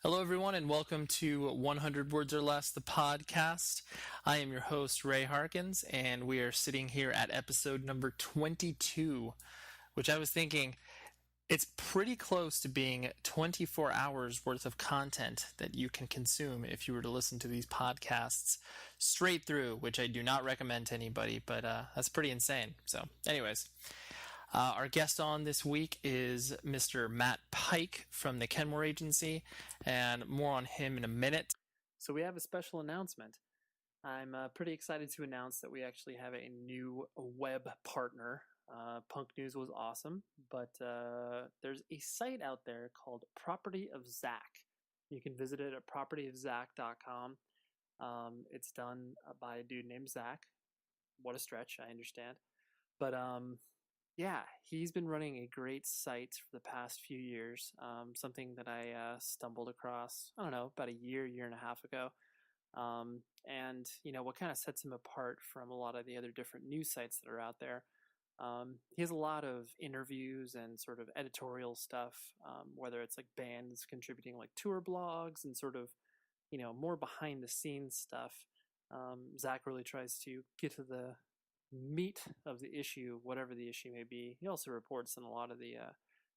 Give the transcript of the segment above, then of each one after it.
Hello, everyone, and welcome to 100 Words or Less, the podcast. I am your host, Ray Harkins, and we are sitting here at episode number 22, which I was thinking it's pretty close to being 24 hours worth of content that you can consume if you were to listen to these podcasts straight through, which I do not recommend to anybody, but that's pretty insane. So, anyways. Our guest on this week is Mr. Matt Pike from the Kenmore Agency, and more on him in a minute. So we have a special announcement. I'm pretty excited to announce that we actually have a new web partner. Punk News was awesome, but there's a site out there called Property of Zach. You can visit it at propertyofzach.com. It's done by a dude named Zach. What a stretch, I understand. But yeah, he's been running a great site for the past few years, something that I stumbled across, I don't know, about a year and a half ago. And, you know, what kind of sets him apart from a lot of the other different news sites that are out there, he has a lot of interviews and sort of editorial stuff, whether it's like bands contributing like tour blogs and sort of, you know, more behind the scenes stuff. Zach really tries to get to the meat of the issue, whatever the issue may be. He also reports on a lot of the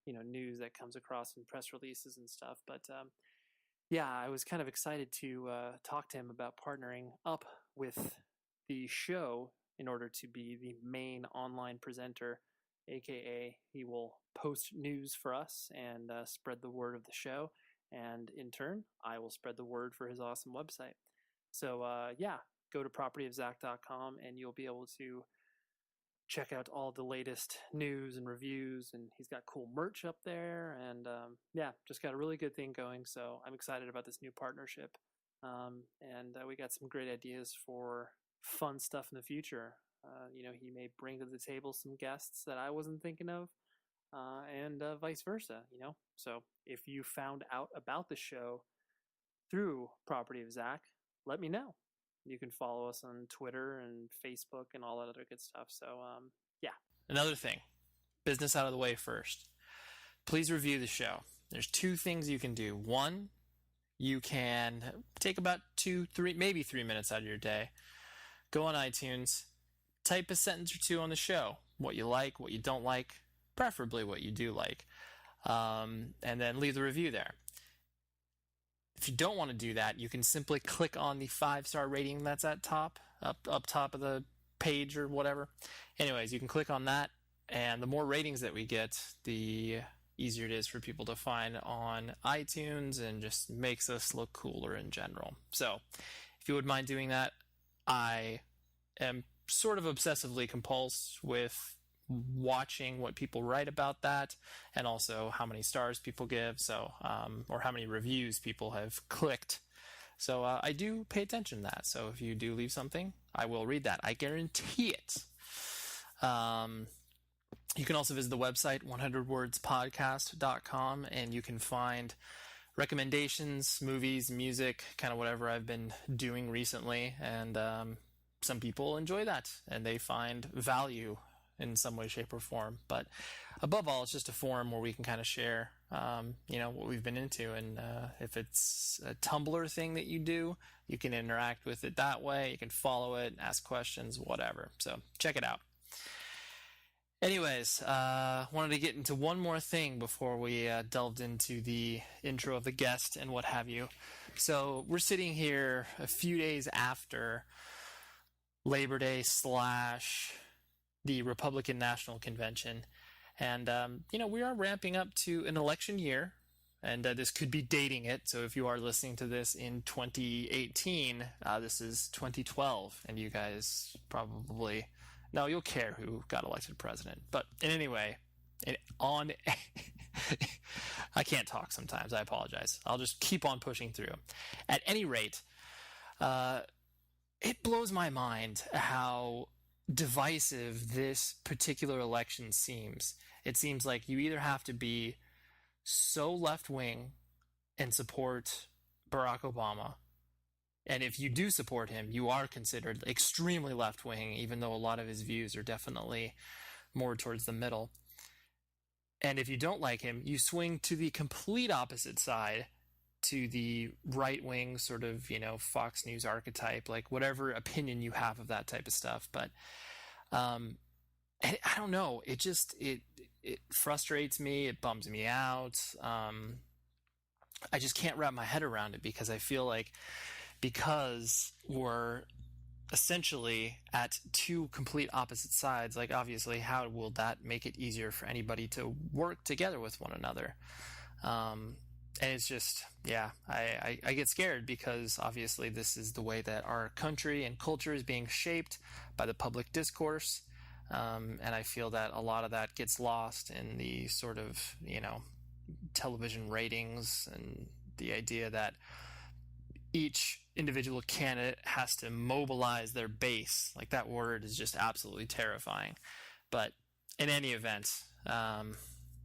news that comes across in press releases and stuff. But yeah, I was kind of excited to talk to him about partnering up with the show in order to be the main online presenter, aka he will post news for us and spread the word of the show, and in turn I will spread the word for his awesome website. So yeah, go to propertyofzach.com and you'll be able to check out all the latest news and reviews, and he's got cool merch up there, and yeah, just got a really good thing going. So I'm excited about this new partnership, and we got some great ideas for fun stuff in the future. He may bring to the table some guests that I wasn't thinking of, and vice versa, So if you found out about the show through Property of Zach, let me know. You can follow us on Twitter and Facebook and all that other good stuff. So, yeah. Another thing, business out of the way first. Please review the show. There's two things you can do. One, you can take about 2-3, maybe 3 minutes out of your day. Go on iTunes, type a sentence or two on the show. What you like, what you don't like, preferably what you do like. And then leave the review there. If you don't want to do that, you can simply click on the 5-star rating that's at top, up top of the page or whatever. Anyways, you can click on that, and the more ratings that we get, the easier it is for people to find on iTunes, and just makes us look cooler in general. So if you wouldn't mind doing that, I am sort of obsessively compulsed with watching what people write about that, and also how many stars people give, so or how many reviews people have clicked. So I do pay attention to that. So if you do leave something, I will read that. I guarantee it. You can also visit the website 100wordspodcast.com, and you can find recommendations, movies, music, kind of whatever I've been doing recently, and some people enjoy that and they find value in some way, shape, or form. But above all, it's just a forum where we can kind of share, what we've been into. And if it's a Tumblr thing that you do, you can interact with it that way. You can follow it, ask questions, whatever. So check it out. Anyways, wanted to get into one more thing before we delved into the intro of the guest and what have you. So we're sitting here a few days after Labor Day / the Republican National Convention. And, we are ramping up to an election year, and this could be dating it. So if you are listening to this in 2018, this is 2012, and you guys probably, no, you'll care who got elected president. But in any way, I can't talk sometimes. I apologize. I'll just keep on pushing through. At any rate, it blows my mind how divisive this particular election seems. It seems like you either have to be so left-wing and support Barack Obama, and if you do support him, you are considered extremely left-wing, even though a lot of his views are definitely more towards the middle. And if you don't like him, you swing to the complete opposite side to the right wing sort of, Fox News archetype, like whatever opinion you have of that type of stuff. But I don't know. It frustrates me. It bums me out. I just can't wrap my head around it, because I feel like, because we're essentially at two complete opposite sides, like obviously how will that make it easier for anybody to work together with one another? And it's just, yeah, I get scared, because obviously this is the way that our country and culture is being shaped by the public discourse. And I feel that a lot of that gets lost in the sort of, television ratings, and the idea that each individual candidate has to mobilize their base. Like, that word is just absolutely terrifying. But in any event,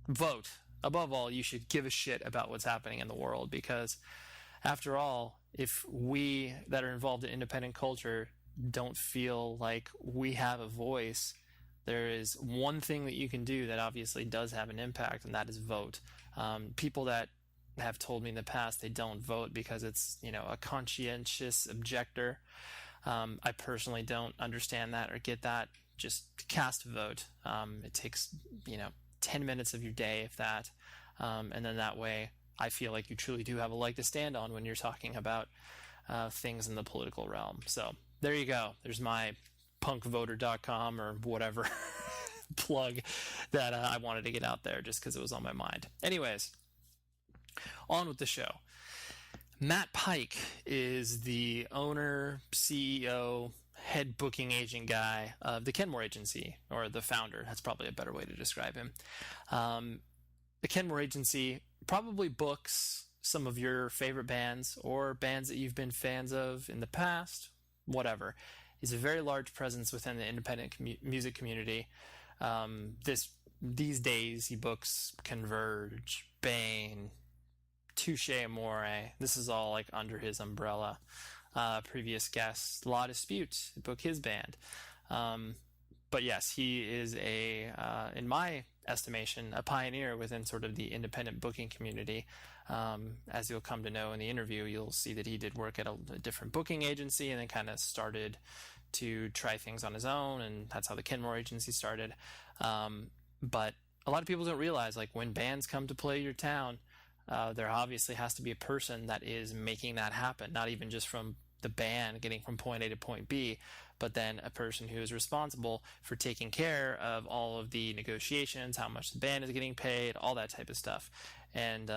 vote. Above all, you should give a shit about what's happening in the world, because after all, if we that are involved in independent culture don't feel like we have a voice, there is one thing that you can do that obviously does have an impact, and that is vote. People that have told me in the past they don't vote because it's, a conscientious objector. I personally don't understand that or get that. Just cast a vote. It takes, 10 minutes of your day, if that. And then that way, I feel like you truly do have a leg to stand on when you're talking about things in the political realm. So there you go. There's my punkvoter.com or whatever plug that I wanted to get out there, just because it was on my mind. Anyways, on with the show. Matt Pike is the owner, CEO, head booking agent guy of the Kenmore Agency, or the founder. That's probably a better way to describe him. The Kenmore Agency probably books some of your favorite bands, or bands that you've been fans of in the past, whatever. He's a very large presence within the independent music community. These days, he books Converge, Bane, Touche Amore. This is all like under his umbrella. Previous guest, La Dispute, book his band. But yes, he is in my estimation, a pioneer within sort of the independent booking community. As you'll come to know in the interview, you'll see that he did work at a different booking agency, and then kind of started to try things on his own, and that's how the Kenmore Agency started. But a lot of people don't realize, like, when bands come to play your town, there obviously has to be a person that is making that happen, not even just from the band getting from point A to point B, but then a person who is responsible for taking care of all of the negotiations, how much the band is getting paid, all that type of stuff. And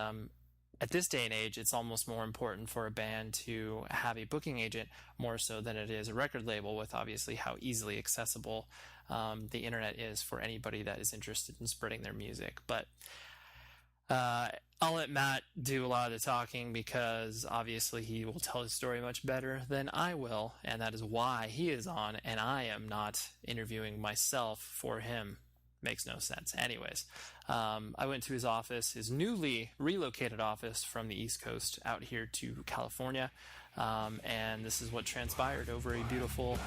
at this day and age, it's almost more important for a band to have a booking agent more so than it is a record label, with obviously how easily accessible the internet is for anybody that is interested in spreading their music. But I'll let Matt do a lot of the talking, because obviously he will tell his story much better than I will, and that is why he is on, and I am not interviewing myself for him. Makes no sense. Anyways, I went to his office, his newly relocated office from the East Coast out here to California, and this is what transpired over a beautiful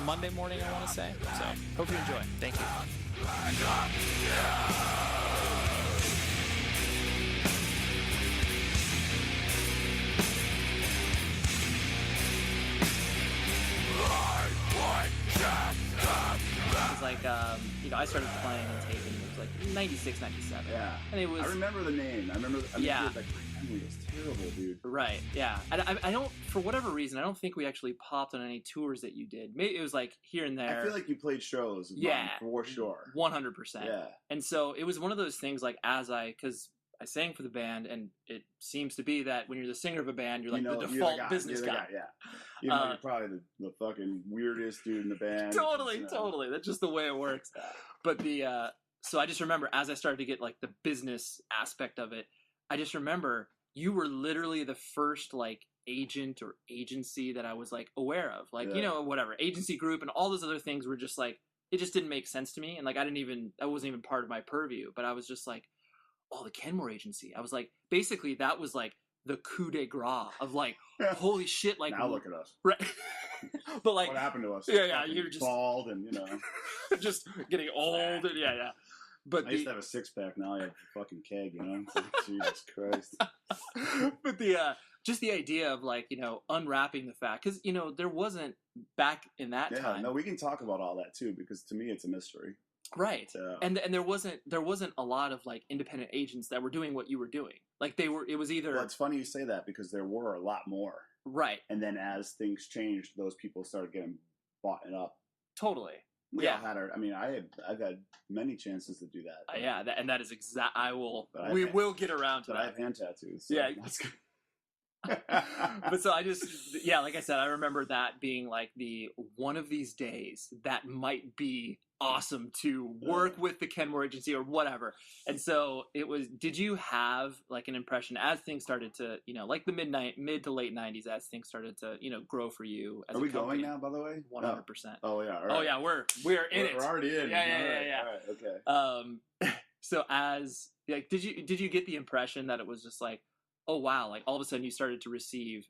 Monday morning, I want to say. So, hope you enjoy. Thank you. It was like, I started playing and taping. It was like 96, 97. Yeah. And it was. I remember the name. Yeah. Like, my memory is terrible, dude. Right. Yeah. I don't, for whatever reason, I don't think we actually popped on any tours that you did. Maybe it was like here and there. I feel like you played shows. Yeah. For sure. 100%. Yeah. And so it was one of those things, like, because I sang for the band, and it seems to be that when you're the singer of a band, you're like the default business guy. Yeah. You're probably the fucking weirdest dude in the band. Totally. That's just the way it works. But so I just remember, as I started to get like the business aspect of it, I just remember you were literally the first like agent or agency that I was like aware of. Like, whatever, agency group and all those other things were just like, it just didn't make sense to me. And like, that wasn't even part of my purview, but I was just like, oh, the Kenmore Agency. I was like, basically that was like the coup de grace of like, holy shit. Like, now look at us. Right. But like, what happened to us? Yeah. You're just bald and, just getting old. And yeah. But I used to have a 6-pack. Now I have a fucking keg. You know, it's like, Jesus Christ. but the just the idea of like, you know, unwrapping the fact, because you know there wasn't back in that time. No, we can talk about all that too, because to me it's a mystery. Right. And there wasn't a lot of like independent agents that were doing what you were doing. Like it was either. Well, it's funny you say that because there were a lot more. Right. And then as things changed, those people started getting bought up. Totally. We all had our. I mean, I've had many chances to do that. Yeah, and that is exact. We will get around to that. I have hand tattoos. So yeah. That's good. But so I just, like I said, I remember that being like the one of these days that might be awesome to work with the Kenmore Agency or whatever. And so it was, did you have like an impression as things started to, you know, like the mid to late 90s, as things started to, you know, grow for you as Are a we company? going now, by the way? 100%. Oh yeah. All right. Oh yeah, we're in it. We're already in. Yeah. All right, okay. So as like, did you get the impression that it was just like, oh wow, like all of a sudden you started to receive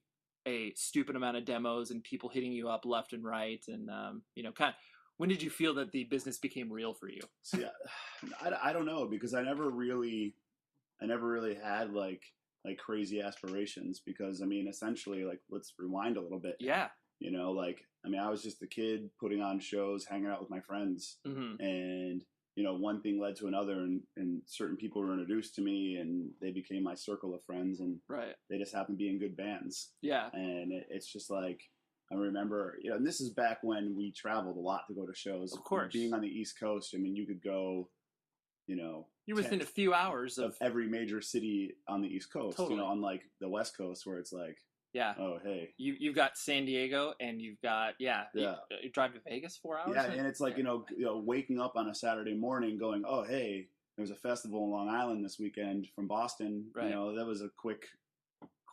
a stupid amount of demos and people hitting you up left and right, and you know, kind of, when did you feel that the business became real for you? See, I don't know, because I never really had like crazy aspirations, because I mean, essentially, like, let's rewind a little bit. Yeah. You know, like, I mean, I was just a kid putting on shows, hanging out with my friends, and you know, one thing led to another, and certain people were introduced to me, and they became my circle of friends, and they just happened to be in good bands. Yeah. And it's just like, I remember, you know, and this is back when we traveled a lot to go to shows. Of course. Being on the East Coast, I mean, you could go, you know, you're within a few hours of every major city on the East Coast. Totally. You know, unlike the West Coast where it's like, yeah. Oh, hey. You've got San Diego, and you've got You drive to Vegas 4 hours. Yeah, and it's like you know, waking up on a Saturday morning, going, oh, hey, there's a festival in Long Island this weekend from Boston. Right. You know, that was a quick,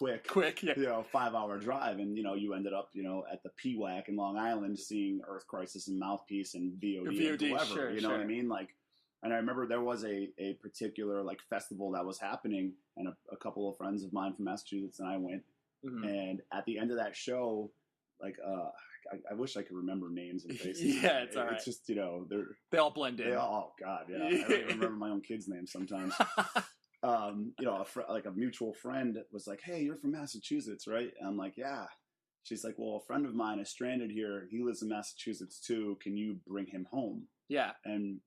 yeah. You know, 5-hour drive, and you know, you ended up, you know, at the PWAC in Long Island, seeing Earth Crisis and Mouthpiece and VOD and whoever. Sure, you know what I mean? Like, and I remember there was a particular like festival that was happening, and a couple of friends of mine from Massachusetts and I went. And at the end of that show, like, I wish I could remember names and faces. Yeah, it's all right. It's just, you know, they all blend in. Oh God, yeah. I don't even remember my own kids' names sometimes. You know, a mutual friend was like, "Hey, you're from Massachusetts, right?" And I'm like, "Yeah." She's like, "Well, a friend of mine is stranded here. He lives in Massachusetts too. Can you bring him home?" Yeah. And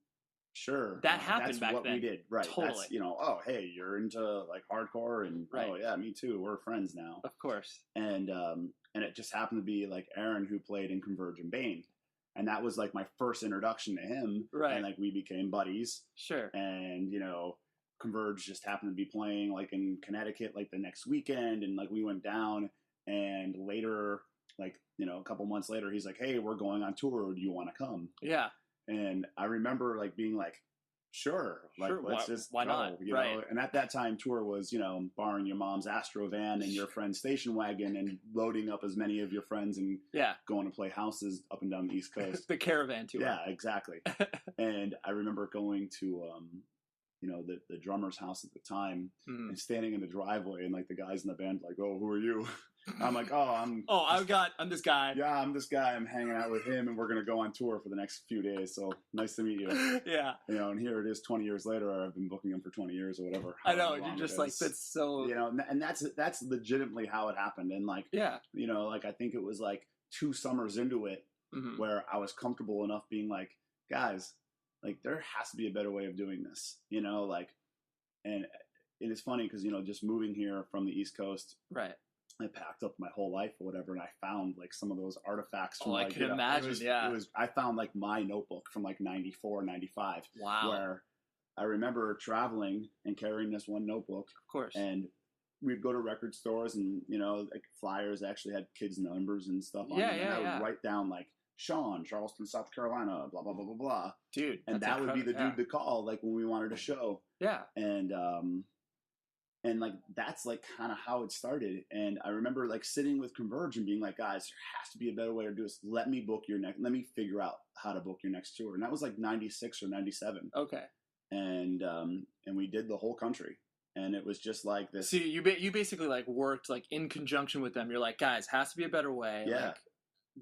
sure, that happened that's back what then. We did, right? Totally. That's, you know, oh hey, you're into like hardcore, and oh yeah, me too. We're friends now, of course. And it just happened to be like Aaron, who played in Converge and Bane, and that was like my first introduction to him, right? And like we became buddies, sure. And you know, Converge just happened to be playing like in Connecticut like the next weekend, and like we went down, and later, like, you know, a couple months later, he's like, hey, we're going on tour. Do you want to come? Yeah. And I remember like being like, sure, like let's why go, not? You know? And at that time, tour was, you know, borrowing your mom's Astro van and your friend's station wagon and loading up as many of your friends and going to play houses up and down the East Coast. The caravan tour. Yeah, exactly. And I remember going to you know, the drummer's house at the time, and standing in the driveway, and like the guys in the band like, oh, who are you? I'm like, I'm this guy. Yeah, I'm this guy. I'm hanging out with him, and we're gonna go on tour for the next few days. So nice to meet you. Yeah. You know, and here it is, 20 years later. I've been booking him for 20 years or whatever. I know. You're just like, that's so. You know, and that's legitimately how it happened. And like, you know, like I think it was like 2 summers into it where I was comfortable enough being like, guys, like there has to be a better way of doing this. You know, like, and it's funny because, you know, just moving here from the East Coast, right? I packed up my whole life or whatever, and I found like some of those artifacts from, I like, can imagine. It was I found like my notebook from like 94, 95. Wow. Where I remember traveling and carrying this one notebook. Of course. And we'd go to record stores, and, you know, like flyers actually had kids' numbers and stuff on them. And I would write down like Sean, Charleston, South Carolina, blah, blah, blah, blah, blah. Dude. And that would be the dude to call, like when we wanted a show. Yeah. And like, that's like kind of how it started. And I remember like sitting with Converge and being like, guys, there has to be a better way to do this. Let me figure out how to book your next tour. And that was like 96 or 97. Okay. And we did the whole country. And it was just like this. So you basically like worked like in conjunction with them. You're like, guys, has to be a better way. Yeah. Like,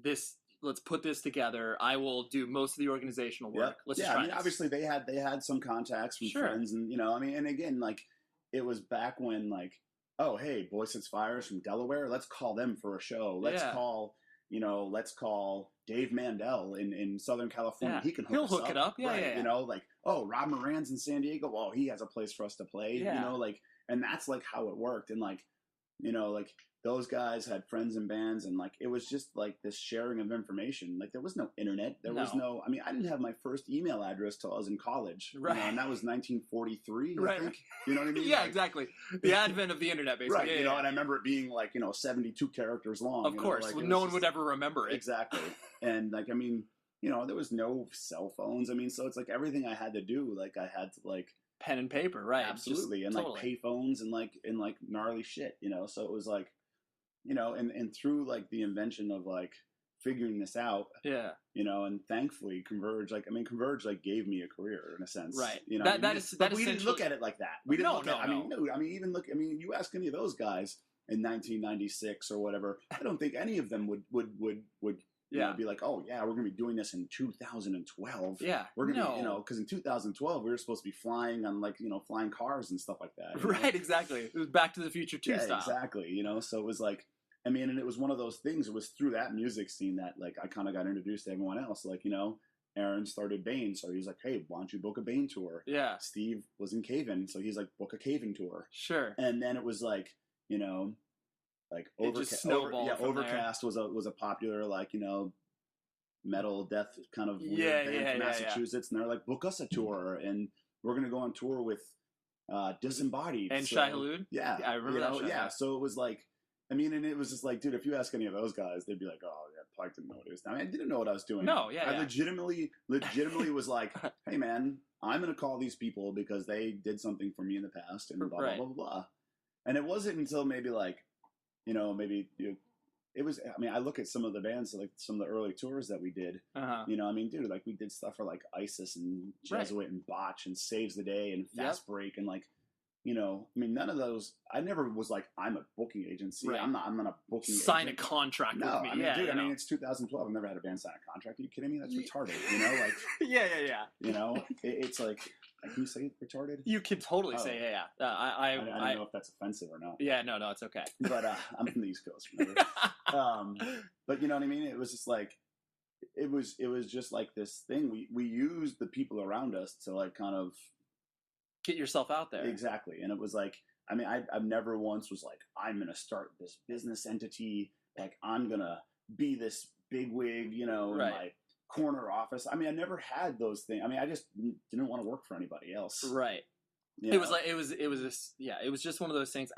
this, let's put this together. I will do most of the organizational work. Yep. Let's just try this. Obviously they had some contacts from friends, and and again, like, it was back when, like, oh, hey, Boy Sets Fires from Delaware, let's call them for a show. Let's call Dave Mandel in Southern California. Yeah. He'll hook it up. Yeah, right? Yeah. You know, like, oh, Rob Moran's in San Diego. Well, he has a place for us to play. Yeah. You know, like, and that's like how it worked. And like, you know, like, those guys had friends in bands, and like, it was just like this sharing of information. Like, there was no internet. There was no. I mean, I didn't have my first email address till I was in college. Right. You know, and that was 1943. Right. I think. You know what I mean? Yeah, like, exactly. The advent of the internet, basically. Right. And I remember it being like 72 characters long. Of course, like, no one would ever remember it. Exactly. And like, I mean, there was no cell phones. I mean, so it's like everything I had to do, like, I had to like pen and paper, right? Absolutely, and totally. Like pay phones and like gnarly shit, So it was like, and through like the invention of like figuring this out, and thankfully Converge, Converge like gave me a career in a sense, right? But we didn't look at it like that. We didn't look at. You ask any of those guys in 1996 or whatever, I don't think any of them would be like, oh yeah, we're gonna be doing this in 2012. Yeah, we're gonna be, because in 2012 we were supposed to be flying on like flying cars and stuff like that. Right, exactly. It was Back to the Future 2 style. Exactly. So it was like, and it was one of those things. It was through that music scene that like I kind of got introduced to everyone else. Like Aaron started Bane, so he's like, hey, why don't you book a Bane tour? Yeah. Steve was in Caven, so he's like, book a Caven tour. Sure. And then it was like, like Overcast was a popular like metal death kind of weird band from Massachusetts, and they're like, book us a tour, and we're gonna go on tour with Disembodied and Shai Hulud. Yeah, I remember that. Yeah, so it was like, and it was just like, dude, if you ask any of those guys, they'd be like, oh yeah, Pike didn't know what he was doing. I didn't know what I was doing. No, yeah, I legitimately was like, hey man, I'm gonna call these people because they did something for me in the past, and blah blah blah blah. And it wasn't until maybe like, it was. I look at some of the bands, like some of the early tours that we did. Dude, like we did stuff for like ISIS and Jesuit and Botch and Saves the Day and Fast Break and like, none of those. I never was like, I'm a booking agency. Right. I'm not a booking. Sign agent. A contract with me. Dude, it's 2012. I've never had a band sign a contract. Are you kidding me? That's retarded. Like. Yeah. It's like. Can you say retarded? You can totally say yeah. I don't know if that's offensive or not. Yeah, no, it's okay. But I'm from the East Coast, remember? But you know what I mean? It was just like, it was just like this thing. We used the people around us to like kind of get yourself out there. Exactly, and it was like, I've never once was like, I'm gonna start this business entity. Like I'm gonna be this bigwig, in my corner office. I never had those things. I just didn't want to work for anybody else. Right. It was like it was just one of those things.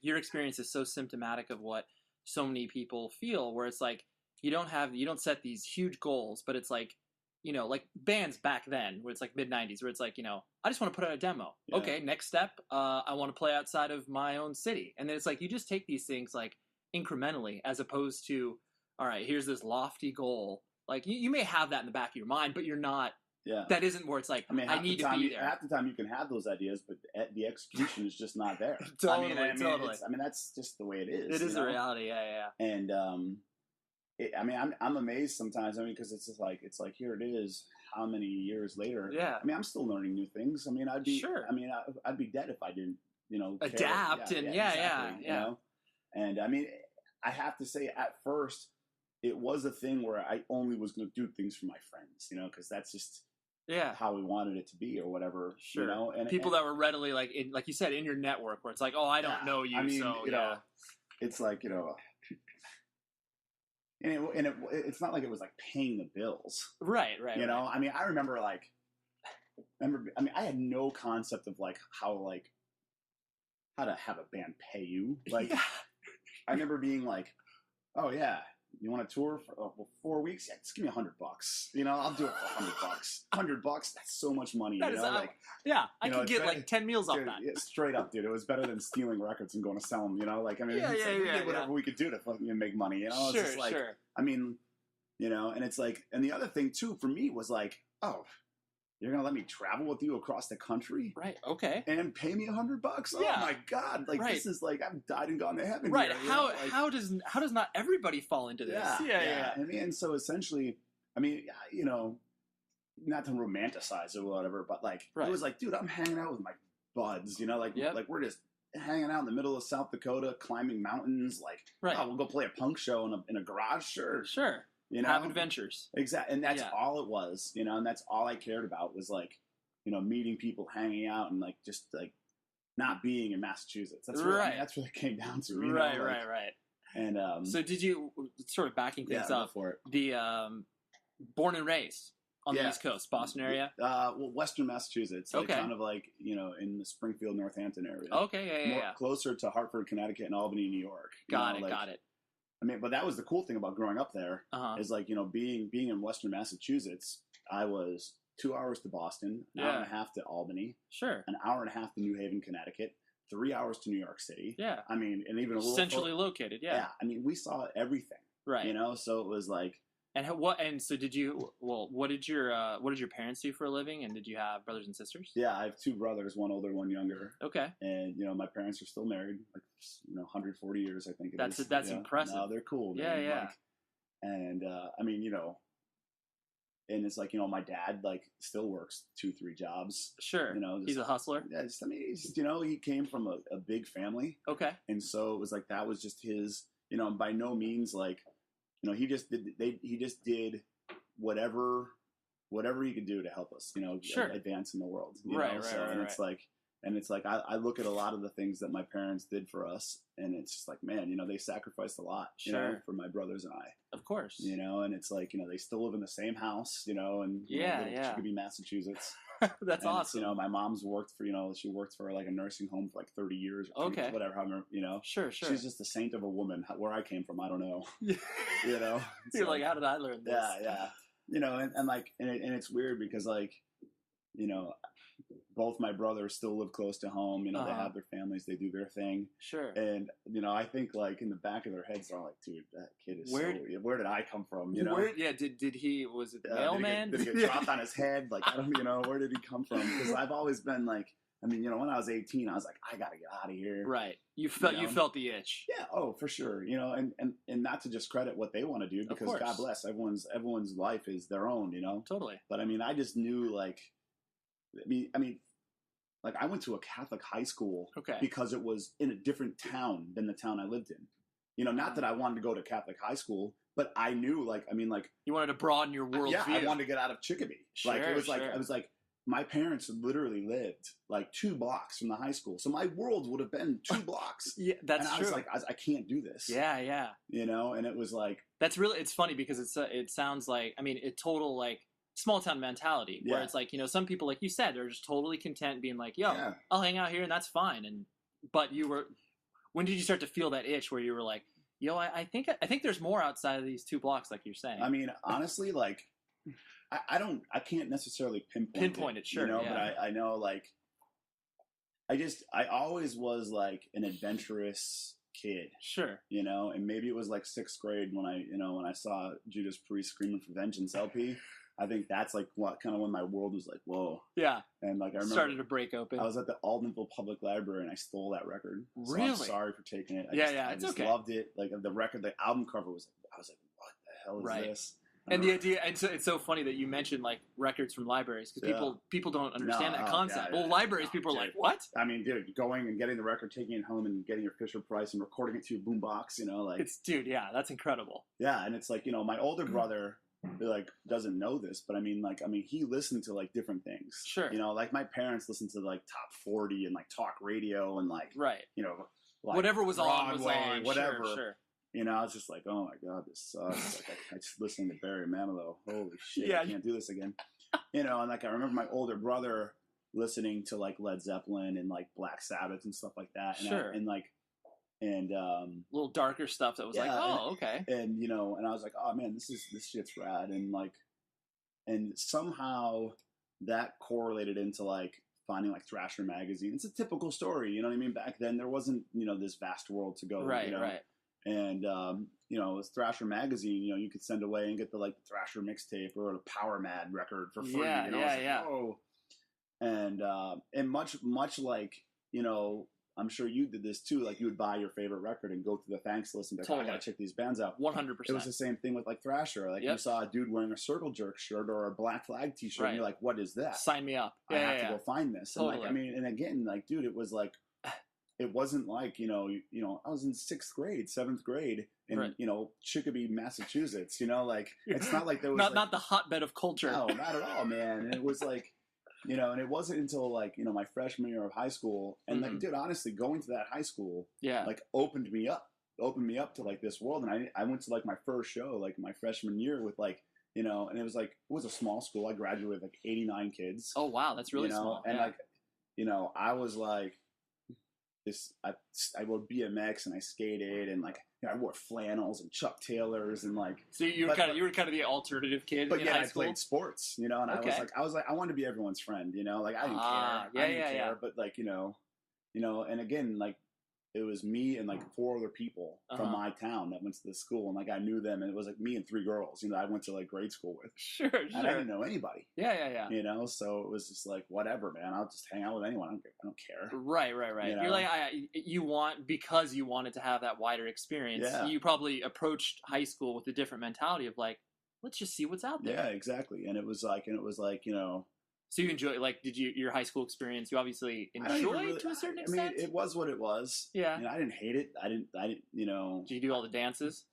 Your experience is so symptomatic of what so many people feel, where it's like you don't set these huge goals, but it's like, like bands back then, where it's like mid 90s, where it's like, I just want to put out a demo. Yeah. Okay, next step, I want to play outside of my own city. And then it's like you just take these things like incrementally, as opposed to, all right, here's this lofty goal. Like, you may have that in the back of your mind, but you're not... Yeah. That isn't where it's like, I need to be there. Half the time you can have those ideas, but the execution is just not there. Totally. That's just the way it is. It is a reality, yeah. And, I'm amazed sometimes, because it's just like, here it is, how many years later? Yeah. I'm still learning new things. I'd be... Sure. I'd be dead if I didn't, adapt care. Yeah. And, I have to say, at first... it was a thing where I only was going to do things for my friends, because that's just how we wanted it to be or whatever. Sure. And people that were readily like you said, in your network, where it's like, oh, I don't know you. It's like, and it's not like it was like paying the bills. Right. I remember I had no concept of like how to have a band pay you. Like, I remember being like, oh yeah, you want a tour for 4 weeks? Yeah, just give me $100. I'll do it for $100. $100, that's so much money. I can get like 10 meals off that. Yeah, straight up, dude. It was better than stealing records and going to sell them. We did whatever we could do to fucking make money. Sure. And it's like, and the other thing too for me was like, oh, you're gonna let me travel with you across the country, right? Okay, and pay me $100? Oh my God! Like this is like I've died and gone to heaven, right? Here, how does not everybody fall into this? Yeah. I mean, so essentially, I mean, not to romanticize it or whatever, but like it was like, dude, I'm hanging out with my buds, like we're just hanging out in the middle of South Dakota, climbing mountains, like we'll go play a punk show in a garage, sure. Have adventures. Exactly. And that's all it was, and that's all I cared about was like, meeting people, hanging out, and like just like not being in Massachusetts. That's what that's what it came down to. Right. And so did you, sort of backing things up, for it. The born and raised on the East Coast, Boston area? Well, Western Massachusetts, like kind of like, in the Springfield, Northampton area. Okay, Closer to Hartford, Connecticut, and Albany, New York. Got it. I mean, but that was the cool thing about growing up there is like, being in Western Massachusetts, I was 2 hours to Boston, an hour and a half to Albany, an hour and a half to New Haven, Connecticut, 3 hours to New York City. Yeah. I mean, and even a little centrally located. Yeah. I mean, we saw everything. Right. So it was like. And so did you? Well, what did your parents do for a living? And did you have brothers and sisters? Yeah, I have two brothers, one older, one younger. Okay. And my parents are still married, like 140 years, I think it is. That's impressive. No, they're cool. Man. Yeah. Like, and I mean, and it's like my dad like still works 2-3 jobs. Sure. He's a hustler. Yeah. He came from a big family. Okay. And so it was like that was just his. By no means like. He just did whatever he could do to help us, advance in the world. It's like I look at a lot of the things that my parents did for us, and it's just like, man, they sacrificed a lot, for my brothers and I. Of course. And it's like, they still live in the same house, and Chicopee, Massachusetts. That's awesome. My mom's worked for, she worked for like a nursing home for like 30 years. Or whatever. Sure. She's just a saint of a woman. Where I came from, I don't know. You're like, how did I learn this? Yeah. And it's weird because like, both my brothers still live close to home. They have their families, they do their thing. Sure. And I think like in the back of their heads, they're like, dude, that kid is where did I come from? Did he, was it the mailman? Did he get dropped on his head? Like, I don't, where did he come from? Because I've always been like, I mean, when I was 18, I was like, I gotta get out of here. Right. You felt the itch. Yeah. Oh, for sure. And not to discredit what they want to do, because God bless, everyone's life is their own. Totally. But I mean, I just knew like, I mean, like I went to a Catholic high school because it was in a different town than the town I lived in. Not that I wanted to go to Catholic high school, but I knew like, you wanted to broaden your worldview. Yeah, I wanted to get out of Chicopee. I was like, my parents literally lived like 2 blocks from the high school, so my world would have been 2 blocks. Yeah, that's true. I was like, I can't do this. Yeah. And it was like it's funny because it sounds like a total like small town mentality where it's like, some people, like you said, they're just totally content being like, yo, I'll hang out here and that's fine. But when did you start to feel that itch where you were like, yo, I think there's more outside of these 2 blocks, like you're saying? I mean, honestly, like, I can't necessarily pinpoint it, sure. But I know like, I always was like an adventurous kid. Sure. And maybe it was like 6th grade when I saw Judas Priest Screaming for Vengeance LP. I think that's like what kind of when my world was like, whoa. Yeah. And like I remember started to break open. I was at the Aldenville Public Library and I stole that record. So really? I'm sorry for taking it. I just loved it. Like the record, the album cover was like, I was like, what the hell is this? And the idea, it's so funny that you mentioned like records from libraries because people don't understand that concept. Libraries, people are like, what? I mean, dude, going and getting the record, taking it home, and getting your Fisher Price and recording it to your boombox, like that's incredible. Yeah, and it's like my older brother like doesn't know this, but he listened to like different things. Sure. Like my parents listened to like top 40 and like talk radio and like like whatever was Broadway, on, whatever. Sure. I was just like, oh my God, this sucks. Like I just listening to Barry Manilow. Holy shit, I can't do this again. And like I remember my older brother listening to like Led Zeppelin and like Black Sabbath and stuff like that. And little darker stuff that was okay. And and I was like, oh man, this shit's rad. And like, and somehow that correlated into like finding like Thrasher Magazine. It's a typical story, you know what I mean? Back then there wasn't, this vast world to go, right. And you know, with Thrasher Magazine, you know, you could send away and get the like Thrasher mixtape or the Power Mad record for free. Yeah, you know? yeah. Whoa. And much like, you know, I'm sure you did this too. Like you would buy your favorite record and go through the thanks list and be like, totally. I gotta check these bands out. 100%. It was the same thing with like Thrasher. Like you saw a dude wearing a Circle Jerk shirt or a Black Flag T-shirt, and you're like, "What is that? Sign me up! I have to go find this." Totally. And like, I mean, and again, like, dude, it was like, it wasn't like you know, I was in 6th grade, 7th grade in you know Chicopee, Massachusetts. You know, like it's not like there was not the hotbed of culture. No, not at all, man. And it was like. You know, and it wasn't until like, you know, my freshman year of high school and like, dude, honestly, going to that high school, like opened me up to like this world. And I went to like my first show, like my freshman year with like, you know, and it was like, it was a small school. I graduated with like 89 kids. Oh, wow. That's really small. And like, you know, I was like I rode BMX and I skated and like, you know, I wore flannels and Chuck Taylors and like. So you were kind of the alternative kid. But in yeah, high I school? played sports, you know, and I was like, I wanted to be everyone's friend, you know, like I didn't care. I didn't care, but like, you know, and again, like it was me and like 4 other people from my town that went to this school, and like I knew them, and it was like me and 3 girls, you know, I went to like grade school with. Sure. And I didn't know anybody. Yeah. You know, so it was just like whatever, man. I'll just hang out with anyone. I don't care. Right. You know? You're like because you wanted to have that wider experience. Yeah. You probably approached high school with a different mentality of like, let's just see what's out there. Yeah, exactly. And it was like, you know. So you enjoy, like, did your high school experience, you obviously enjoyed to a certain extent? I mean, it was what it was. Yeah. You know, I didn't hate it. I didn't, you know. Did you do all the dances?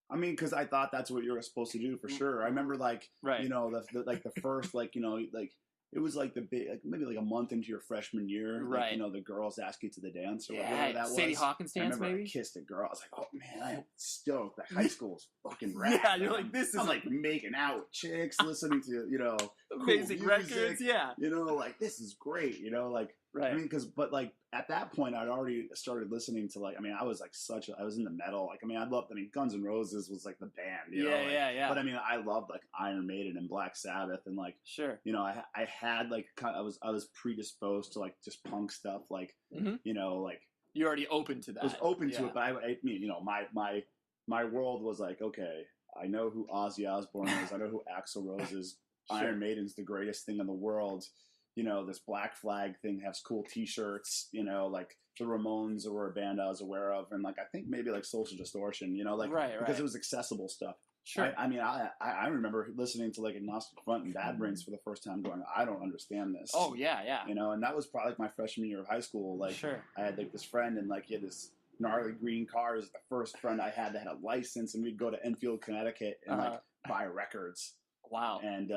I mean, because I thought that's what you were supposed to do for sure. I remember, like, you know, the first, like, you know, like, it was like the big, like maybe like a month into your freshman year, like, you know, the girls ask you to the dance or whatever that was. Sadie Hawkins dance, maybe. I kissed a girl. I was like, oh man, I am stoked. That high school is fucking rad. Yeah, you're like, this is. I'm like making out with chicks, listening to, you know, amazing cool records. music, yeah. You know, like this is great. You know, like. Right. I mean, but like at that point, I'd already started listening to like, I mean, I was like I was in the metal. Like, I mean, Guns N' Roses was like the band, you know? Like, yeah. But I mean, I loved like Iron Maiden and Black Sabbath and like, you know, I had like, I was predisposed to like just punk stuff. Like, you know, like. You're already open to that. I was open to it, but I mean, you know, my world was like, okay, I know who Ozzy Osbourne is. I know who Axl Rose is. Iron Maiden's the greatest thing in the world. You know, this Black Flag thing has cool T-shirts, you know, like the Ramones were a band I was aware of. And like, I think maybe like Social Distortion, you know, like, because it was accessible stuff. Sure. I mean, I remember listening to like Agnostic Front and Bad Brains for the first time going, I don't understand this. Oh, yeah. You know, and that was probably like my freshman year of high school. Like, I had like this friend and like he had this gnarly green car. It was the first friend I had that had a license, and we'd go to Enfield, Connecticut and like buy records. Wow. And,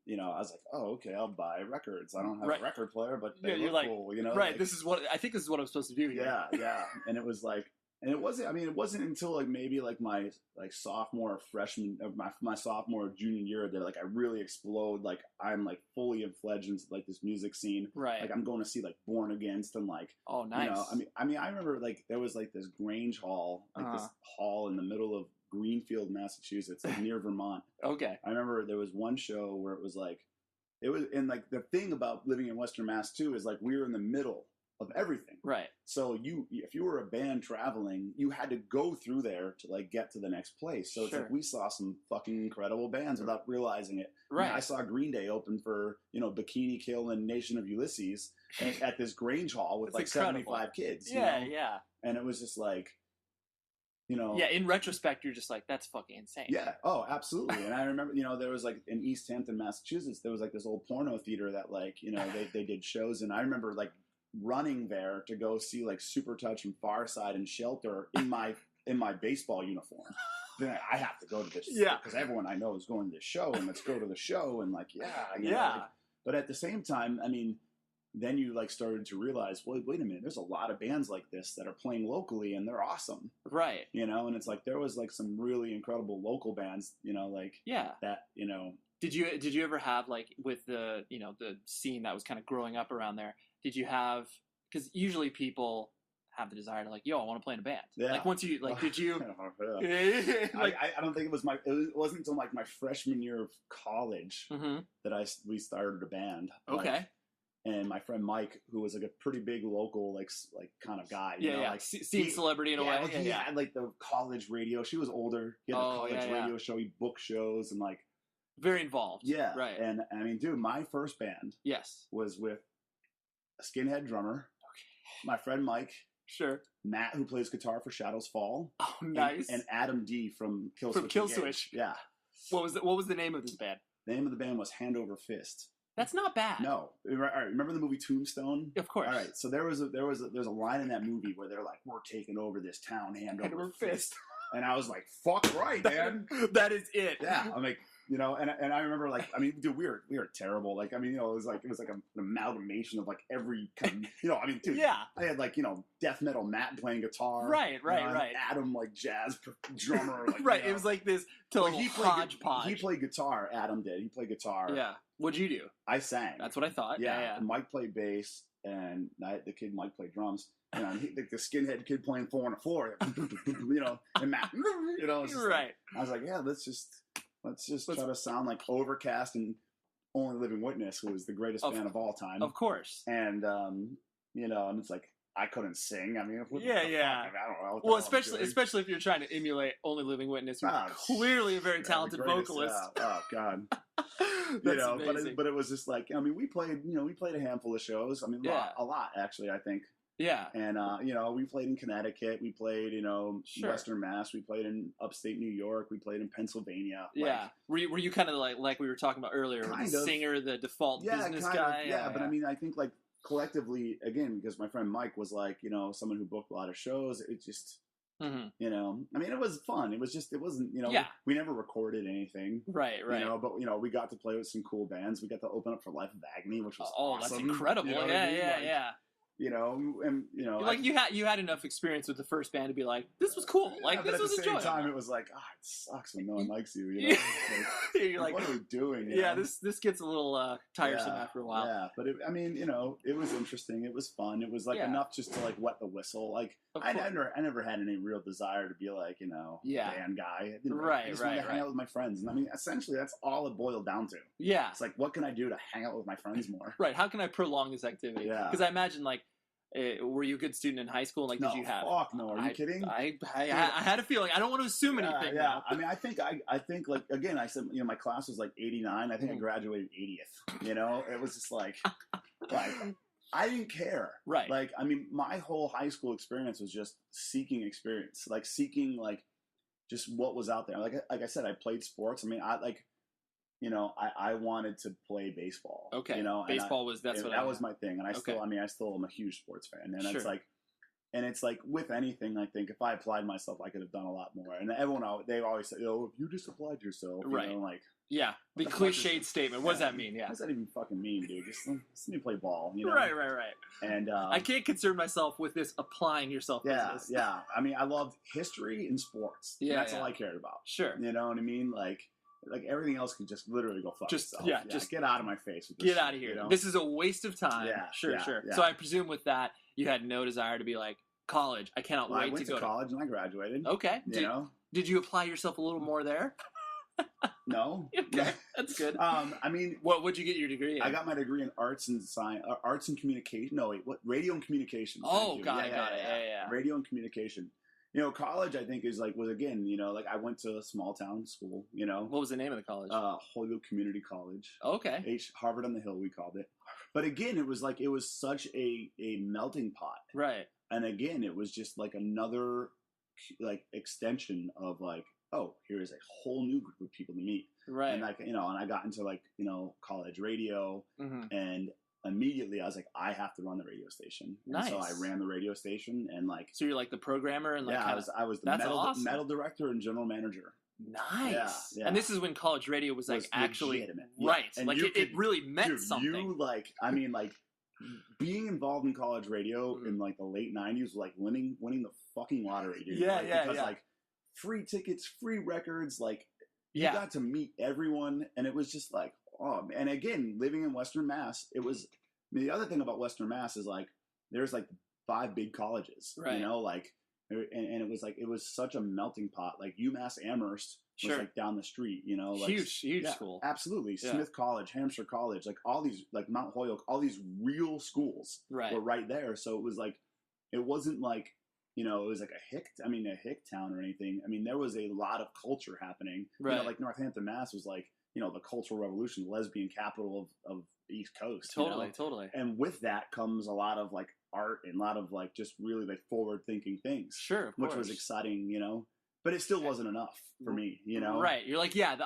you know, I was like, oh, okay, I'll buy records. I don't have a record player, but they you're look like, cool, you know? Right, like, this is what I'm supposed to do here. Yeah. And it was like, and it wasn't until like maybe like my like sophomore, freshman, my sophomore, junior year that like I really explode. Like I'm like fully fledged into like this music scene. Right. Like I'm going to see like Born Against and like, oh, nice. You know, I mean, I remember like there was like this Grange Hall, like this hall in the middle of Greenfield, Massachusetts, like near Vermont. Okay. I remember there was one show where it was, and like the thing about living in Western Mass too is like we were in the middle of everything. Right. So if you were a band traveling, you had to go through there to like get to the next place. So it's like we saw some fucking incredible bands without realizing it. Right. I mean, I saw Green Day open for, you know, Bikini Kill and Nation of Ulysses at this Grange Hall with like incredible. 75 kids. Yeah, you know? yeah. And it was just like, you know, yeah, in retrospect, you're just like, that's fucking insane. Yeah. Oh, absolutely. And I remember, you know, there was like in East Hampton, Massachusetts, there was like this old porno theater that like, you know, they did shows. And I remember like running there to go see like Supertouch and Farside and Shelter in my baseball uniform. Then I have to go to this. Yeah. Because everyone I know is going to this show, and let's go to the show. And like, you know, like, but at the same time, I mean, then you like started to realize, well, wait a minute, there's a lot of bands like this that are playing locally and they're awesome. Right. You know, and it's like there was like some really incredible local bands, you know, like that, you know. Did you ever have like with the, you know, the scene that was kind of growing up around there, did you have, because usually people have the desire to like, yo, I want to play in a band. Yeah. Like once you like, did you? Like, I don't think it wasn't until like my freshman year of college that we started a band. Okay. Like, and my friend Mike, who was like a pretty big local like kind of guy. You know, like scene celebrity in a way. Like he had like the college radio. She was older. He had the college radio show. He booked shows and like very involved. Yeah, right. And I mean, dude, my first band was with a skinhead drummer, my friend Mike. Sure. Matt, who plays guitar for Shadows Fall. Oh, nice. And Adam D from Killswitch. From Killswitch. Yeah. What was the name of this band? The name of the band was Hand Over Fist. That's not bad. No. All right. Remember the movie Tombstone? Of course. All right. So there's a line in that movie where they're like, "We're taking over this town, hand over fist." And I was like, "Fuck right, man." That is it. Yeah. I'm like, you know, and I remember like, I mean, dude, we were terrible. Like, I mean, you know, it was like an amalgamation of like every kind of, you know, I mean, dude, I had like, you know, death metal Matt playing guitar, right, Adam like jazz drummer, like, right. You know. It was like this total hodgepodge. He played guitar. Adam did. He played guitar. Yeah. What'd you do? I sang. That's what I thought. Yeah. Mike played bass, and the kid Mike played drums. You know, the skinhead kid playing 4 on the floor, you know, and Matt, you know, right. I was like, yeah, let's just try to sound like Overcast and Only Living Witness, who was the greatest band of all time. Of course. And, you know, and it's like, I couldn't sing. I mean, I don't know. Well, especially if you're trying to emulate Only Living Witness, who's clearly a very talented vocalist. Oh, God. That's amazing. But it was just like, I mean, we played a handful of shows. I mean, a lot, actually, I think. Yeah. And, you know, we played in Connecticut. We played, you know, Western Mass. We played in upstate New York. We played in Pennsylvania. Yeah. Like, were you kind of like we were talking about earlier, the singer, the default business guy? Yeah, but I mean, I think like collectively, again, because my friend Mike was like, you know, someone who booked a lot of shows, it just, you know, I mean, it was fun. It was just, it wasn't, you know, we never recorded anything. Right. You know, but, you know, we got to play with some cool bands. We got to open up for Life of Agony, which was awesome. That's incredible. You know Yeah. You know, and you know, like you had enough experience with the first band to be like, this was cool. Like this was enjoyable. At the same time, it was like, it sucks when no one likes you. You know, you're like, what are we doing? This gets a little tiresome after a while. Yeah, but I mean, you know, it was interesting. It was fun. It was like enough just to like wet the whistle. Like I never had any real desire to be like, you know, band guy. I just wanted to hang out with my friends, and I mean, essentially, that's all it boiled down to. Yeah, it's like, what can I do to hang out with my friends more? Right. How can I prolong this activity? Yeah, because I imagine like. Were you a good student in high school? Like, did you have? Fuck no. Are you kidding? I had a feeling. I don't want to assume anything. Yeah. I mean, I think like again, I said, you know, my class was like 89. I think I graduated 80th. You know, it was just like I didn't care. Right. Like, I mean, my whole high school experience was just seeking experience, like seeking like just what was out there. Like I said, I played sports. I mean, you know, I wanted to play baseball. Okay. You know, baseball was that was my thing, and I still am a huge sports fan, and it's like with anything, I think if I applied myself, I could have done a lot more. And everyone they always say, "Oh, if you just applied yourself," right? You know, like the cliched statement. What does that mean? Yeah. What does that even fucking mean, dude? Just let me play ball. You know? Right. And I can't concern myself with this applying yourself. Business. Yeah. I mean, I loved history and sports. Yeah, that's all I cared about. Sure. You know what I mean? Like everything else could just literally go fuck itself. Yeah, just get out of my face. With this get out of here. You know? This is a waste of time. Yeah, sure. Yeah. So I presume with that, you had no desire to be like, college. I cannot wait I went to go to college and I graduated. Okay. Did you apply yourself a little more there? No. Okay, that's good. I mean, what'd you get your degree in? I got my degree in arts and communication. No, wait, what? Radio and communication. Oh, got it. Yeah. Radio and communication. You know, college, I think, was again, you know, like I went to a small town school, you know. What was the name of the college? Holyoke Community College. Okay. Harvard on the Hill, we called it. But again, it was such a melting pot. Right. And again, it was just like another like extension of like, oh, here's a whole new group of people to meet. Right. And like, you know, and I got into like, you know, college radio and immediately I was like, I have to run the radio station. Nice. And so I ran the radio station and like. So you're like the programmer and like. Yeah, I was the metal director and general manager. Nice. Yeah. And this is when college radio was like actually legitimate. Right. And like it really meant something. You like, I mean, like being involved in college radio in like the late 90s was like winning the fucking lottery, dude. Because like free tickets, free records, like you got to meet everyone, and it was just like, oh, and again, living in Western Mass, it was. I mean, the other thing about Western Mass is like there's like 5 big colleges, you know, like, and it was like it was such a melting pot. Like UMass Amherst was like down the street, you know, like huge school. Absolutely. Yeah. Smith College, Hampshire College, like all these, like Mount Holyoke, all these real schools were right there. So it was like, it wasn't like, you know, it was like a hick town or anything. I mean, there was a lot of culture happening. Right. You know, like Northampton, Mass was like, you know, the Cultural Revolution, the lesbian capital of the East Coast. Totally, you know? Totally. And with that comes a lot of like art and a lot of like just really like forward thinking things. Sure, which was exciting, you know. But it still wasn't enough for me, you know. Right. You're like, yeah,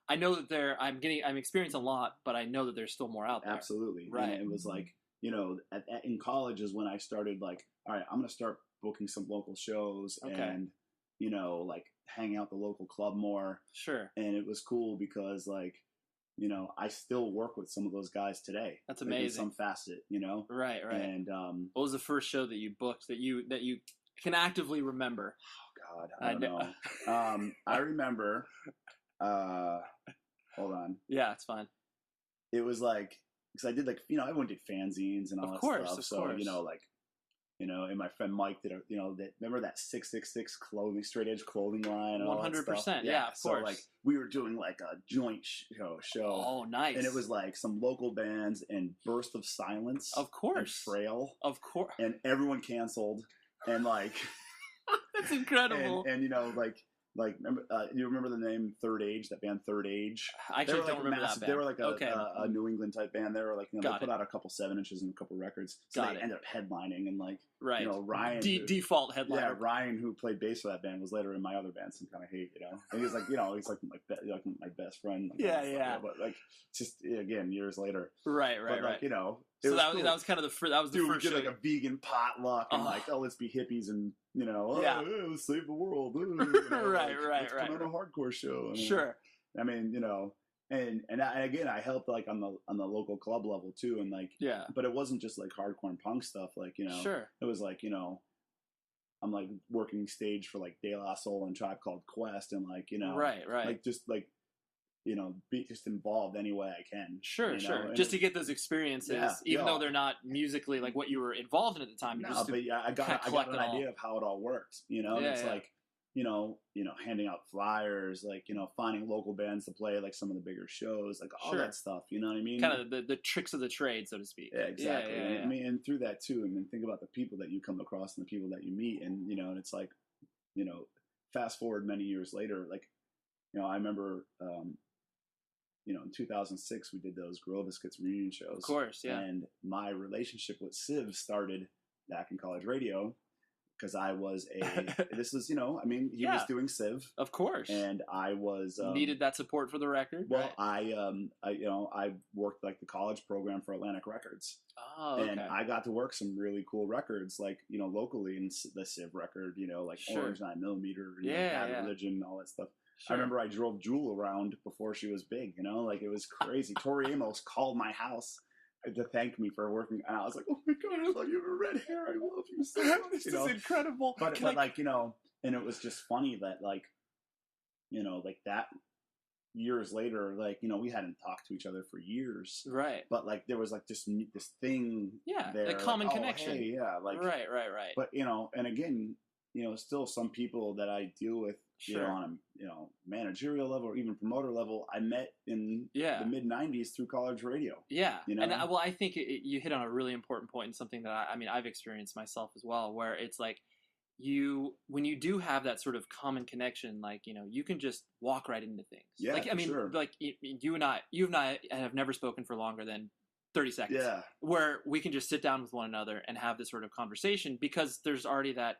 I know that I'm experiencing a lot, but I know that there's still more out there. Absolutely. Right. And it was like, you know, in college is when I started like, all right, I'm going to start booking some local shows and, you know, like hang out the local club more. Sure. And it was cool because like, you know, I still work with some of those guys today. That's amazing. Like, in some facet, you know. Right. And what was the first show that you booked that you can actively remember? Oh God, I don't know. I remember. Hold on. Yeah, it's fine. It was like, because I did like, you know, everyone did fanzines and all that stuff. So you know, like, you know, and my friend Mike did, you know, remember that 666 clothing, straight edge clothing line and 100%. Yeah, of course. So like we were doing like a joint show. Oh, nice. And it was like some local bands and Burst of Silence. Of course. And Frail. Of course. And everyone canceled. And like. That's incredible. And you know, like you remember the name Third Age, that band Third Age? I actually don't remember that band. They were like a New England type band. They were like, you know, they put out a couple 7-inches and a couple records. So they ended up headlining and like, you know, Ryan. Default headliner. Yeah, Ryan, who played bass for that band, was later in my other band, Some Kind of Hate, you know. And he was like, you know, he's like my best friend. Like, yeah. But like, just, again, years later. Right. You know. So that was kind of the first we first did show. like a vegan potluck and like, oh, let's be hippies and, you know, let's save the world. You know, right. Let's put on a hardcore show. Sure. I mean, you know, and again, I helped like on the local club level too, and like, but it wasn't just like hardcore and punk stuff. Like, you know, it was like, you know, I'm like working stage for like De La Soul and Tribe Called Quest, and like, you know, right, like just like, you know, be just involved any way I can. Sure. Just to get those experiences, even though they're not musically like what you were involved in at the time. No, but I got an idea of how it all works, you know, and it's like, you know, handing out flyers, like, you know, finding local bands to play like some of the bigger shows, like all that stuff, you know what I mean? Kind of the tricks of the trade, so to speak. Yeah, exactly. I mean, and through that too, I mean, think about the people that you come across and the people that you meet, and, you know, and it's like, you know, fast forward many years later, like, you know, I remember, you know, in 2006, we did those Gorilla Biscuits reunion shows. Of course, yeah. And my relationship with Civ started back in college radio, because I was this is, you know, I mean, he was doing Civ. Of course. And I was... needed that support for the record. Well, right. I worked like the college program for Atlantic Records. Oh, okay. And I got to work some really cool records, like, you know, locally in the Civ record, you know, like Orange 9mm, you know, Bad Religion, all that stuff. Sure. I remember I drove Jewel around before she was big, you know, like it was crazy. Tori Amos called my house to thank me for working, and I was like, oh my God, I love you, have red hair, I love you so much. This is incredible. But like, you know, and it was just funny that like, you know, like that years later, like, you know, we hadn't talked to each other for years. Right. But like there was like this thing there. Like common like, connection. Hey, like right. But, you know, and again, you know, still some people that I deal with, you know, on a, you know, managerial level or even promoter level, I met in the mid 90s through college radio. Yeah. You know? And well, I think you hit on a really important point, and something that I mean, I've experienced myself as well, where it's like when you do have that sort of common connection, like, you know, you can just walk right into things. Yeah. Like, I mean, like you and I have never spoken for longer than 30 seconds. Yeah. Where we can just sit down with one another and have this sort of conversation, because there's already that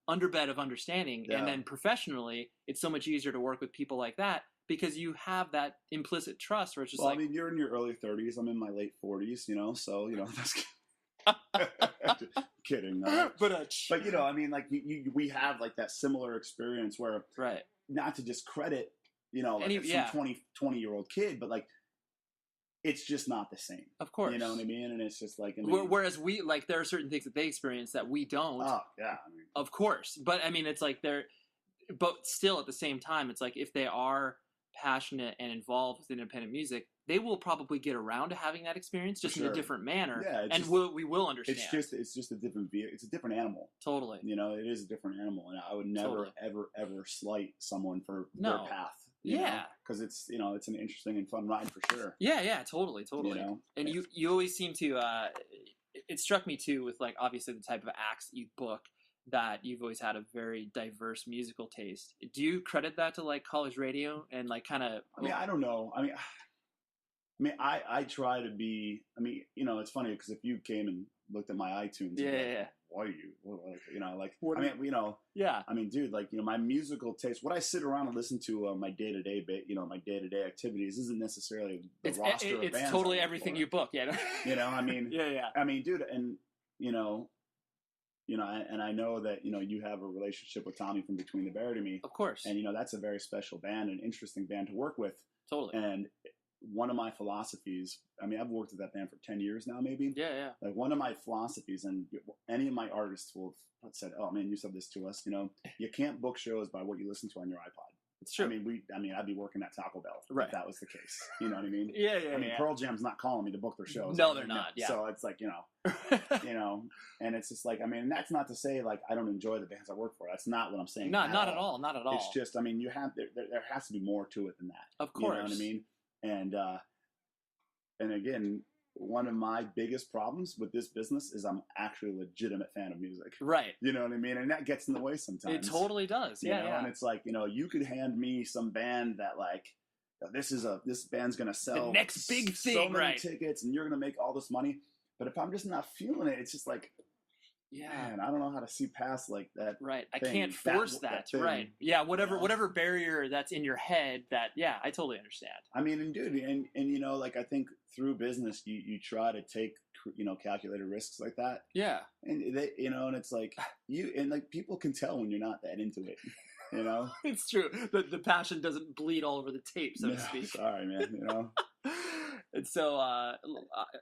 underbed of understanding. And then professionally, it's so much easier to work with people like that, because you have that implicit trust where it's just I mean, you're in your early 30s, I'm in my late 40s, you know, so, you know, that's kidding. But, you know, I mean, like, we have like that similar experience where, not to discredit, you know, like some 20-year-old kid, but like, it's just not the same. Of course. You know what I mean? And it's just like... I mean, whereas we, like, there are certain things that they experience that we don't. Oh, yeah. I mean, of course. But, I mean, it's like but still at the same time, it's like if they are passionate and involved with independent music, they will probably get around to having that experience just in a different manner. Yeah. And we will understand. It's just a different view. It's a different animal. Totally. You know, it is a different animal. And I would never, ever, ever slight someone for their path. Yeah, because it's it's an interesting and fun ride for sure. Yeah, totally. And you always seem to. It struck me too with like obviously the type of acts that you book, that you've always had a very diverse musical taste. Do you credit that to like college radio and like kind of? I mean, I don't know. I mean, I try to be. I mean, it's funny because if you came and looked at my iTunes, yeah. Why are you? Like, what I mean, yeah. I mean, dude, like, my musical taste, what I sit around and listen to my day to day, my day to day activities isn't necessarily the roster of bands. It's totally everything you book, yeah. I mean, yeah. I mean, dude, and and I know that you have a relationship with Tommy from Between the Bear to Me, of course, and that's a very special band, an interesting band to work with, totally, and. One of my philosophies, I mean, I've worked with that band for 10 years now, maybe. Yeah. Like, one of my philosophies, and any of my artists will have said, oh, man, you said this to us, you can't book shows by what you listen to on your iPod. It's true. I mean, I'd be working at Taco Bell if that was the case. You know what I mean? Yeah. I mean, Pearl Jam's not calling me to book their shows. No, they're not. Yeah. So it's like, and it's just like, I mean, that's not to say like I don't enjoy the bands I work for. That's not what I'm saying. No, not at all. Not at all. It's just, I mean, there has to be more to it than that. Of course. You know what I mean? And again, one of my biggest problems with this business is I'm actually a legitimate fan of music. Right. You know what I mean? And that gets in the way sometimes. It totally does. Yeah. And it's like, you could hand me some band that like, this band's going to sell the next big thing, so many tickets and you're going to make all this money. But if I'm just not feeling it, it's just like, man, I don't know how to see past like that. Right. I can't force that. Right. Yeah. Whatever barrier that's in your head I totally understand. I mean, and dude, and like, I think through business, you try to take, calculated risks like that. Yeah. And they, and it's like people can tell when you're not that into it. It's true. The passion doesn't bleed all over the tape, so to speak. Sorry, man. And so,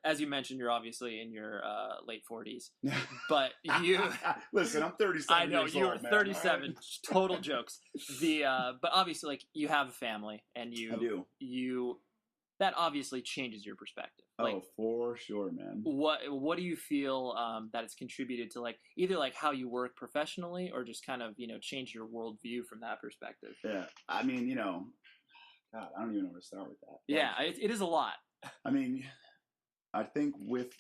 as you mentioned, you're obviously in your late 40s, but you listen. I'm 37. I know years you're old, 37. Man. Total jokes. But obviously, like you have a family, and I do. That obviously changes your perspective. Like, for sure, man. What do you feel that it's contributed to, like either like how you work professionally, or just kind of change your worldview from that perspective? Yeah, I mean, God, I don't even know where to start with that. Yeah, it is a lot. I mean, I think with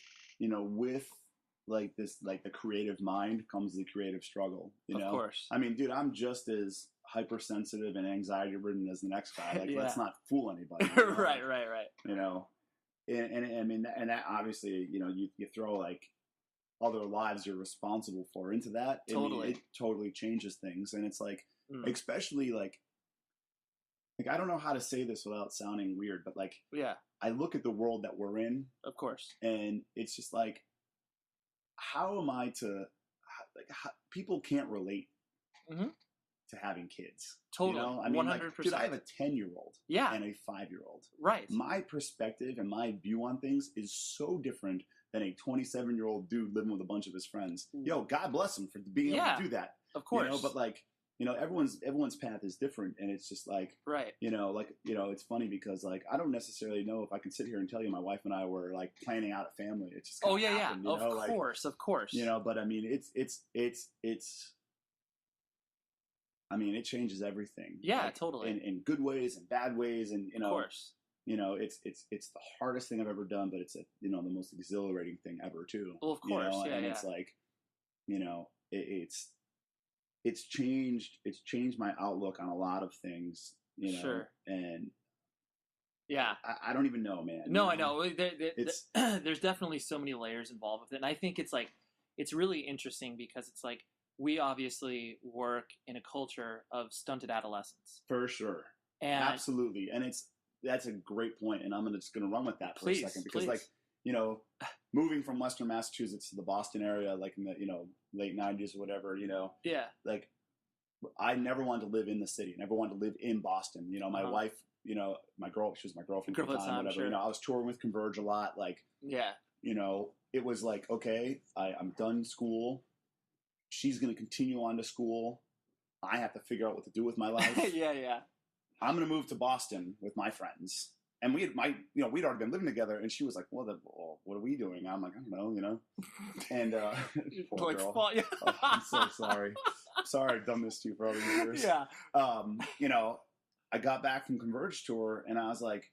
like this, like the creative mind comes the creative struggle. Of course. I mean, dude, I'm just as hypersensitive and anxiety ridden as the next guy. Like, let's not fool anybody. Right. And I mean, and that obviously, you throw like other lives you're responsible for into that. Totally. It totally changes things, and it's like, especially like I don't know how to say this without sounding weird, but like, I look at the world that we're in, of course, and it's just like, how am I to, people can't relate to having kids. Totally. I mean, 100%. Like, dude, I have a 10-year-old and a 5-year-old. Right. My perspective and my view on things is so different than a 27-year-old dude living with a bunch of his friends. Yo, God bless him for being able to do that. Of course. But like, everyone's path is different, and it's just like, right. It's funny because like I don't necessarily know if I can sit here and tell you my wife and I were like planning out a family. It's just happened, of course. But I mean, it's. I mean, it changes everything. Yeah, like, totally. In good ways and bad ways, and of course. It's the hardest thing I've ever done, but it's the most exhilarating thing ever too. Well, of course, it's like, it's changed my outlook on a lot of things, Sure. And yeah, I don't even know, man. No, I know. There's definitely so many layers involved with it, and I think it's really interesting because it's like we obviously work in a culture of stunted adolescence. For sure, and absolutely, and that's a great point, and I'm just going to run with that for a second because, like, moving from Western Massachusetts to the Boston area, like in the late '90s or whatever, like I never wanted to live in the city, never wanted to live in Boston. My wife, she was my girlfriend at the time, whatever. Sure. I was touring with Converge a lot, like it was like, okay, I'm done school. She's going to continue on to school. I have to figure out what to do with my life. Yeah. I'm going to move to Boston with my friends. And we'd already been living together, and she was like, well, what are we doing? I'm like, I don't know, And, poor girl. I'm so sorry. Sorry I've done this to you for all these years. Yeah. I got back from Converge tour, and I was like,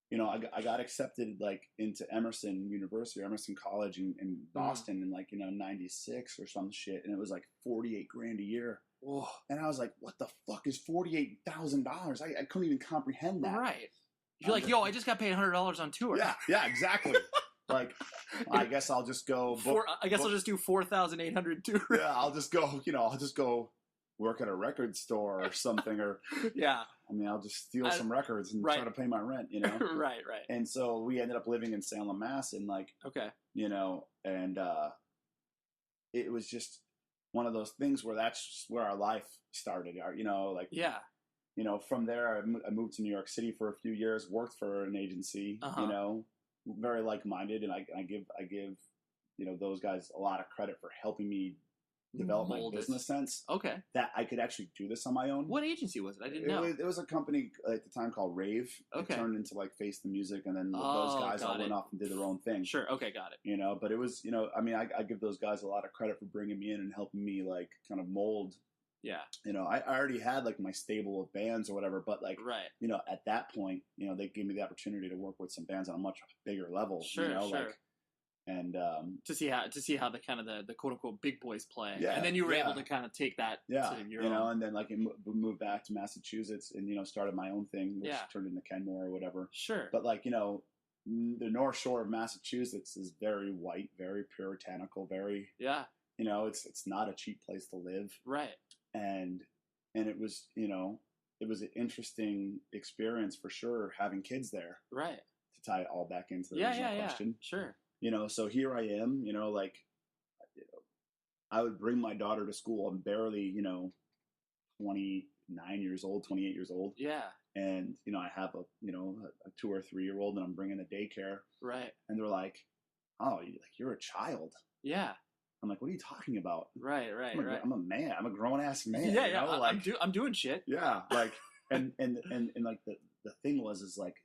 you know, I got accepted like into Emerson University, or Emerson College in Boston in like, you know, 96 or some shit. And it was like $48,000 a year. Whoa. And I was like, what the fuck is $48,000? I couldn't even comprehend that. Right. You're like, yo, I just got paid $100 on tour. Yeah, exactly. Like, I guess I'll just go. I'll just do 4,800 tours. Yeah, I'll just go work at a record store or something, or I mean, I'll just steal some records and try to pay my rent, you know. Right. And so we ended up living in Salem, Mass, and like, you know, and it was just one of those things where that's just where our life started. You know, like, you know, from there I moved to New York City for a few years, worked for an agency, you know, very like-minded, and I give you know, those guys a lot of credit for helping me develop my business sense. Okay. That I could actually do this on my own. What agency was it? I didn't know. It was a company at the time called Rave. Okay. It turned into like Face the Music, and then those guys all went off and did their own thing. Sure. Okay. Got it. You know, but it was, you know, I mean, I give those guys a lot of credit for bringing me in and helping me like kind of mold. Yeah. You know, I already had like my stable of bands or whatever, but like, you know, at that point, you know, they gave me the opportunity to work with some bands on a much bigger level. Sure. You know, like, and to see how the kind of the quote unquote big boys play, and then you were able to kind of take that to your own. And then like moved back to Massachusetts and, you know, started my own thing, which turned into Kenmore or whatever. Sure. But like, you know, the North Shore of Massachusetts is very white, very puritanical, very you know, it's not a cheap place to live. Right. And it was, you know, it was an interesting experience for sure having kids there. Right. To tie it all back into the original question. Sure. You know, so here I am, you know, like, you know, I would bring my daughter to school. I'm barely, you know, 29 years old, 28 years old. Yeah. And, you know, I have a 2 or 3 year old, and I'm bringing a daycare. Right. And they're like, oh, you're a child. Yeah. I'm like, what are you talking about? Right. I'm a man. I'm a grown ass man. Yeah. You know? Like, I'm doing shit. Yeah. Like, and like the thing is like,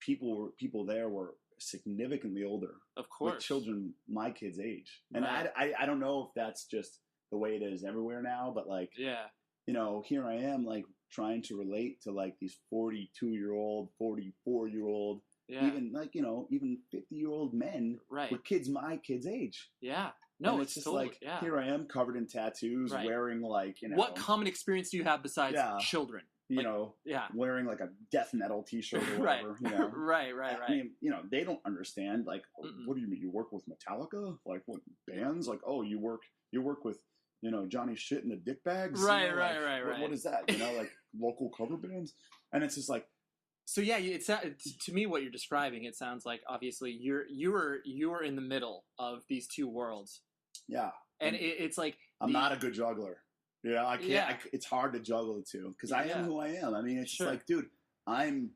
people there were significantly older, of course, with children my kids' age, and I don't know if that's just the way it is everywhere now, but like, you know, here I am like trying to relate to like these 42-year-old, 44-year-old, even like, you know, even 50-year-old men with kids my kids' age. Yeah. No, it's just totally, like here I am covered in tattoos, wearing like, you know, what common experience do you have besides children? You know, wearing like a death metal T-shirt or whatever. You know, right. I mean, you know, they don't understand. Like, what do you mean? You work with Metallica? Like, what bands? Like, oh, you work with, you know, Johnny Shit and the Dick Bags. Right, you know, right. What is that? You know, like local cover bands. And it's just like, so yeah, it's to me what you're describing. It sounds like obviously you were in the middle of these two worlds. Yeah, and it's like I'm not a good juggler. Yeah, I can't. It's hard to juggle the two because I am who I am. I mean, it's just like, dude, I'm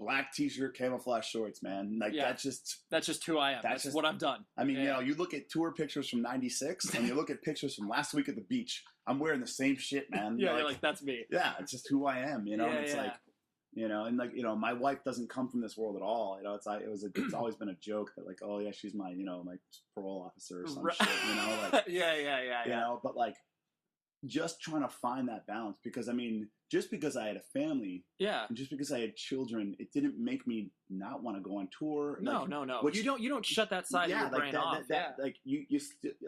black T-shirt, camouflage shorts, man. Like that's just who I am. That's just what I've done. I mean, you know, you look at tour pictures from '96 and you look at pictures from last week at the beach. I'm wearing the same shit, man. You're like that's me. Yeah, it's just who I am. You know, and it's like, you know, and like, you know, my wife doesn't come from this world at all. You know, it's always been a joke that like, oh yeah, she's my, you know, my parole officer or some shit. You know, like you know, but like, just trying to find that balance, because I mean, just because I had a family, and just because I had children, it didn't make me not want to go on tour. No, like, no. Which, you don't shut that side of your brain off. Like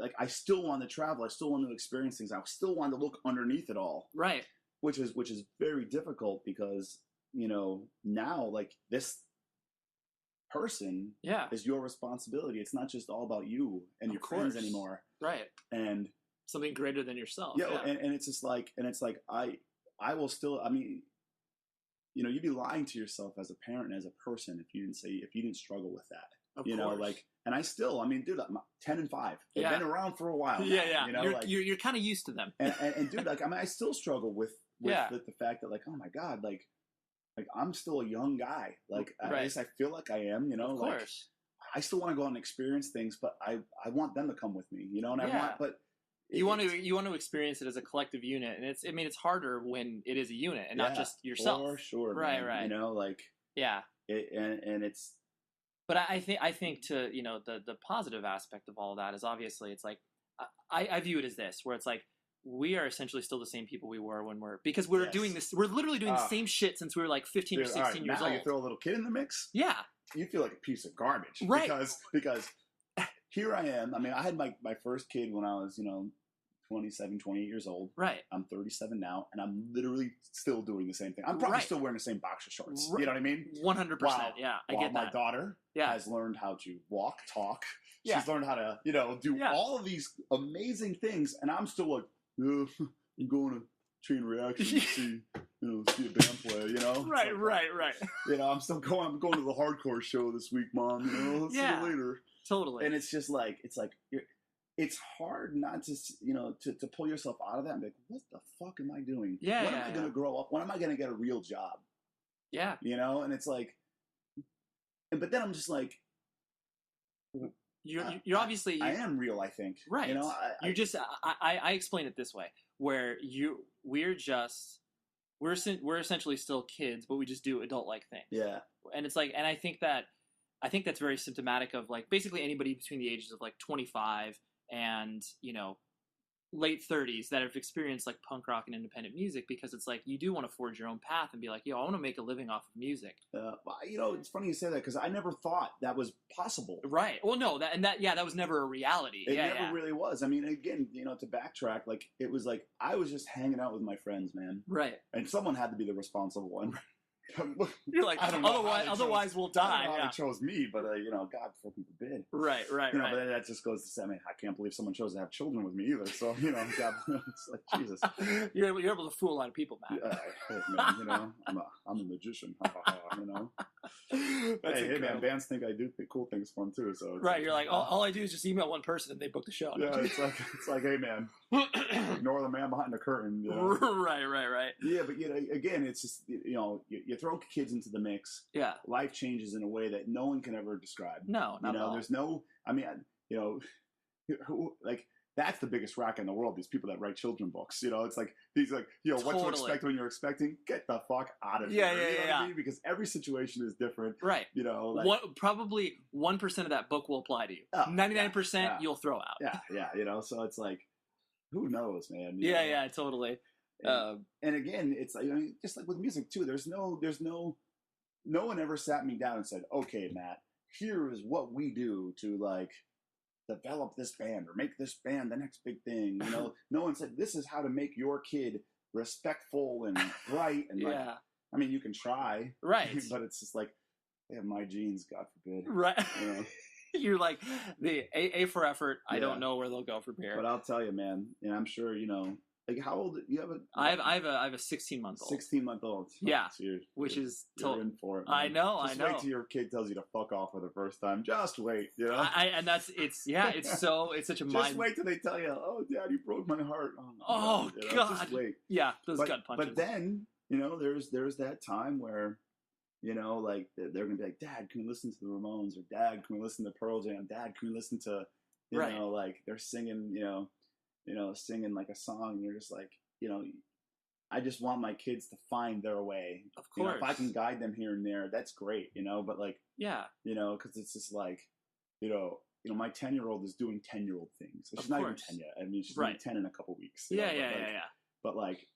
like I still wanted to travel. I still wanted to experience things. I still wanted to look underneath it all. Right. Which is very difficult because, you know, now like this person is your responsibility. It's not just all about you and your friends anymore. Right. And something greater than yourself. Yeah. And it's just like, I will still, I mean, you know, you'd be lying to yourself as a parent and as a person if you didn't struggle with that. Of course. Know, like, and I still, I mean, dude, I'm 10 and 5. They've been around for a while now, you know, you're kind of used to them. And dude, like, I mean, I still struggle with the fact that like, oh my God, like I'm still a young guy. Like, at least I feel like I am, you know, of course. Like, I still want to go out and experience things, but I want them to come with me, you know, and you want to experience it as a collective unit, and it's harder when it is a unit and not just yourself. For sure, man. Right. You know, like and it's. But I think to, you know, the positive aspect of all of that is obviously it's like I view it as this, where it's like we are essentially still the same people we were when because we're doing this. We're literally doing the same shit since we were like 15 or 16 years old. You throw a little kid in the mix. Yeah. You feel like a piece of garbage. Right. Because here I am. I mean, I had my first kid when I was, 27, 28 years old. Right. I'm 37 now, and I'm literally still doing the same thing. I'm probably still wearing the same boxer shorts. Right. You know what I mean? 100%. Yeah, I get that. My daughter has learned how to walk, talk. She's learned how to, do all of these amazing things, and I'm still like, I'm going to Chain Reaction to see a band play, Right, right. I'm going to the hardcore show this week, Mom, see you later. Totally. And it's just like, it's hard not to, to pull yourself out of that and be like, what the fuck am I doing? Yeah. When am I going to grow up? When am I going to get a real job? Yeah. And it's like, but then I'm just like, you're obviously... I am real, I think. Right. I explain it this way, where we're essentially still kids, but we just do adult-like things. Yeah. And it's like, and I think that's very symptomatic of like basically anybody between the ages of like 25 and, late 30s that have experienced like punk rock and independent music, because it's like you do want to forge your own path and be like, I want to make a living off of music. It's funny you say that, because I never thought that was possible. Right. Well, no, that was never a reality. It never really was. I mean, again, to backtrack, like it was like I was just hanging out with my friends, man. Right. And someone had to be the responsible one. You're like, otherwise we'll die. I don't know how they chose me, but God fucking forbid. Right. But then that just goes to say, I can't believe someone chose to have children with me either. So God, it's like Jesus. You're able to fool a lot of people, man. Man, I'm a magician. Hey, man, bands think I do cool things for them too. So right, you're like, all I do is just email one person and they book the show. Yeah, it's like, hey man, ignore the man behind the curtain. Right. Yeah, but again, it's just you throw kids into the mix. Yeah, life changes in a way that no one can ever describe. No, not at all. There's no. I mean, like. That's the biggest rack in the world. These people that write children books, it's like these, like, what to expect when you're expecting. Get the fuck out of here. Yeah. What I mean? Because every situation is different. Right. Probably 1% of that book will apply to you. 99% you'll throw out. Yeah. So it's like, who knows, man? Yeah, totally. And again, it's like, just like with music too. There's no one ever sat me down and said, okay, Matt, here is what we do to like develop this band or make this band the next big thing. No one said this is how to make your kid respectful and bright and like. I mean, you can try, right? But it's just like they have my genes, God forbid, right? You're like the A for effort. I don't know where they'll go from here. But I'll tell you, man. I'm sure Like, how old you have? I have a 16-month-old. 16-month-old. Yeah, which is you're in for it. Man. I know. Just wait till your kid tells you to fuck off for the first time. Just wait. It's such a mind. Just wait till they tell you, "Oh, Dad, you broke my heart." Oh God. Just wait. Yeah, those gut punches. But then there's that time where. Like they're gonna be like, Dad, can we listen to the Ramones? Or Dad, can we listen to Pearl Jam? Dad, can we listen to, like they're singing, singing like a song. And you're just like, I just want my kids to find their way. Of course. If I can guide them here and there, that's great, But like, yeah, because it's just like, my 10-year-old is doing 10-year-old things. She's not even 10 yet. I mean, she's gonna be 10 in a couple weeks. Yeah. But like,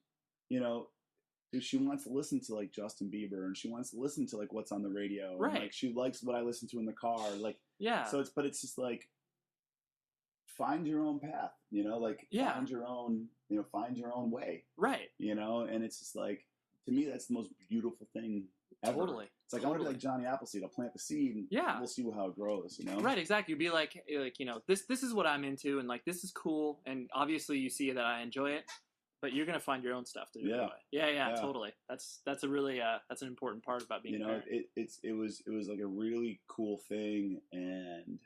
she wants to listen to like Justin Bieber, and she wants to listen to like what's on the radio. Right. And, like, she likes what I listen to in the car. Like, yeah. So it's just like, find your own path, find your own, find your own way. Right. And it's just like, to me, that's the most beautiful thing ever. Totally. It's like, I want to be like Johnny Appleseed. I'll plant the seed and we'll see how it grows, Right, exactly. You'd be like, this is what I'm into, and like, this is cool. And obviously you see that I enjoy it. But you're gonna find your own stuff to enjoy. Yeah, totally. That's a really that's an important part about being a parent. It was like a really cool thing, and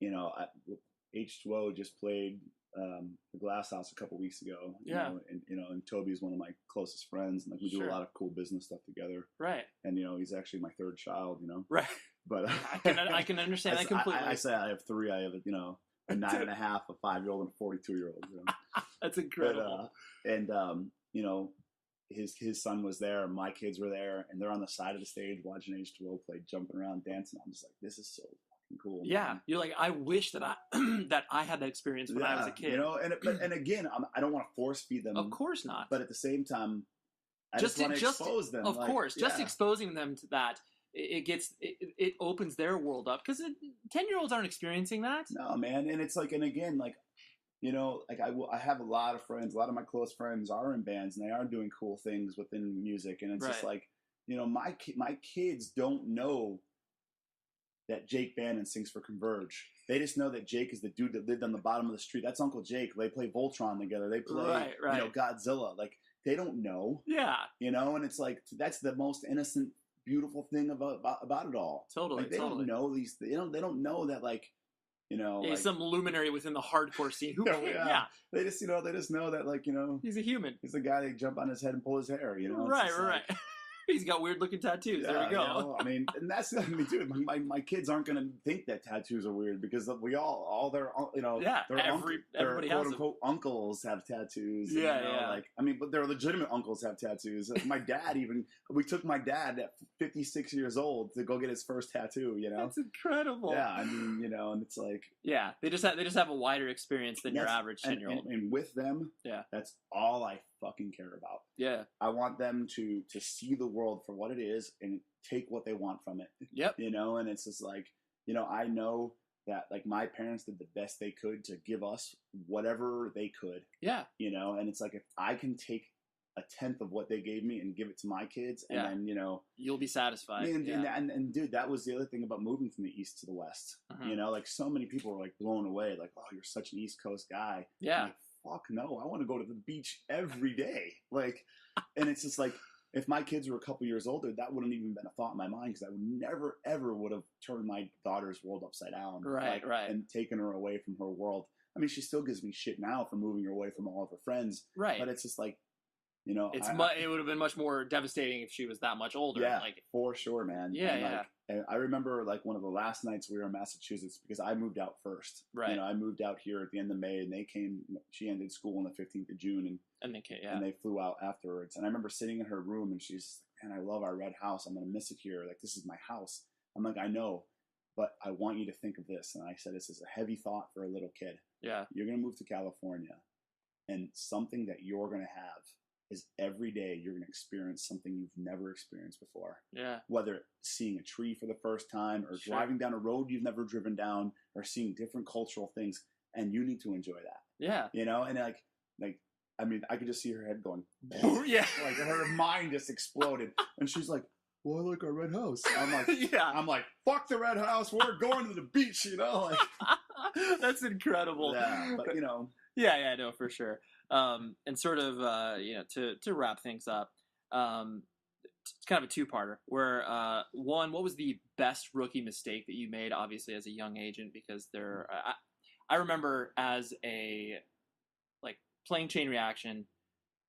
H2O just played the Glass House a couple weeks ago. And Toby's one of my closest friends, and like we do a lot of cool business stuff together. Right. And he's actually my third child. Right. But I can understand that completely. I say I have three. I have a 9.5, a 5-year-old, and a 42-year-old. That's incredible. His son was there, my kids were there, and they're on the side of the stage watching H2O play, jumping around, dancing. I'm just like, this is so fucking cool. Yeah, man. you're like, I wish that I that I had that experience when I was a kid. You know, and again, I don't want to force feed them. Of course not. But at the same time, I just want to expose them. Of course, just exposing them to that. It opens their world up, because 10-year-olds aren't experiencing that. No, man, and it's like, and again, like, you know, like I have a lot of friends. A lot of my close friends are in bands, and they are doing cool things within music. And it's just like, you know, my kids don't know that Jake Bannon sings for Converge. They just know that Jake is the dude that lived on the bottom of the street. That's Uncle Jake. They play Voltron together. They play, you know, Godzilla. Like, they don't know. Yeah. You know, and it's like, that's the most innocent, beautiful thing about it all. Totally. Like, they don't know these. They don't know that, like, you know, he's some luminary within the hardcore scene. Who cares? Yeah. They just know that, like, you know, he's a human. He's the guy that jump on his head and pull his hair. You know. Right. Like, he's got weird looking tattoos. There we go. You know, I mean, and that's, I mean, dude, my kids aren't going to think that tattoos are weird, because we all their, you know, everybody has quote unquote uncles have tattoos. Yeah, and, you know, like, I mean, but their legitimate uncles have tattoos. My dad we took my dad at 56 years old to go get his first tattoo. You know, that's incredible. Yeah, I mean, you know, and it's like, yeah, they just have a wider experience than your average 10-year-old. And with them, that's all I fucking care about. Yeah, I want them to see the world for what it is and take what they want from it. Yep. You know, and it's just like, you know, I know that, like, my parents did the best they could to give us whatever they could. Yeah. You know, and it's like, if I can take a tenth of what they gave me and give it to my kids, and then, you know, you'll be satisfied. And dude, that was the other thing about moving from the East to the West. You know, like, so many people were like blown away, like, oh, you're such an East Coast guy. Yeah. Like, fuck no, I want to go to the beach every day. Like, and it's just like, if my kids were a couple years older, that wouldn't even been a thought in my mind, because I would never, ever would have turned my daughter's world upside down. Right. And taken her away from her world. I mean, she still gives me shit now for moving her away from all of her friends. Right. But it's just like, you know, it would have been much more devastating if she was that much older. Yeah, like, for sure, man. Yeah, and I remember, like, one of the last nights we were in Massachusetts, because I moved out first. Right. You know, I moved out here at the end of May, and they came. She ended school on the 15th of June, and they came, and they flew out afterwards. And I remember sitting in her room, and she's like, "Man, I love our red house. I'm gonna miss it here. Like, this is my house." I'm like, "I know, but I want you to think of this." And I said, "This is a heavy thought for a little kid. Yeah, you're gonna move to California, and something that you're gonna have is every day you're going to experience something you've never experienced before. Yeah. Whether seeing a tree for the first time, or driving down a road you've never driven down, or seeing different cultural things, and you need to enjoy that." Yeah. You know, and like, I mean, I could just see her head going, yeah. Like, her mind just exploded. And she's like, "Well, I like our red house." I'm like, yeah. I'm like, fuck the red house. We're going to the beach, you know? Like, that's incredible. Yeah. But, you know. Yeah, no, for sure. And sort of, you know, to wrap things up, it's kind of a two-parter, where, one, what was the best rookie mistake that you made, obviously, as a young agent? Because I remember as playing Chain Reaction,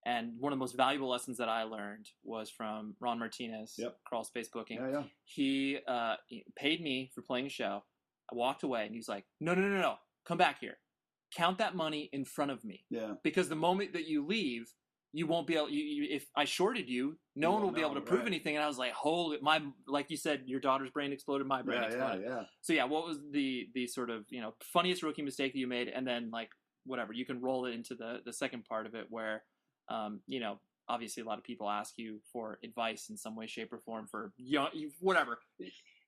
and one of the most valuable lessons that I learned was from Ron Martinez, Crawl Space Booking. Yeah. He paid me for playing a show. I walked away, and he was like, no, come back here. Count that money in front of me. Yeah. Because the moment that you leave, you won't be able. If I shorted you, no one will be able to prove anything. And I was like, "Holy, like you said, your daughter's brain exploded, my brain exploded." Yeah. So yeah, what was the sort of, you know, funniest rookie mistake that you made, and then, like, whatever, you can roll it into the second part of it, where, you know, obviously a lot of people ask you for advice in some way, shape, or form for, you know, whatever.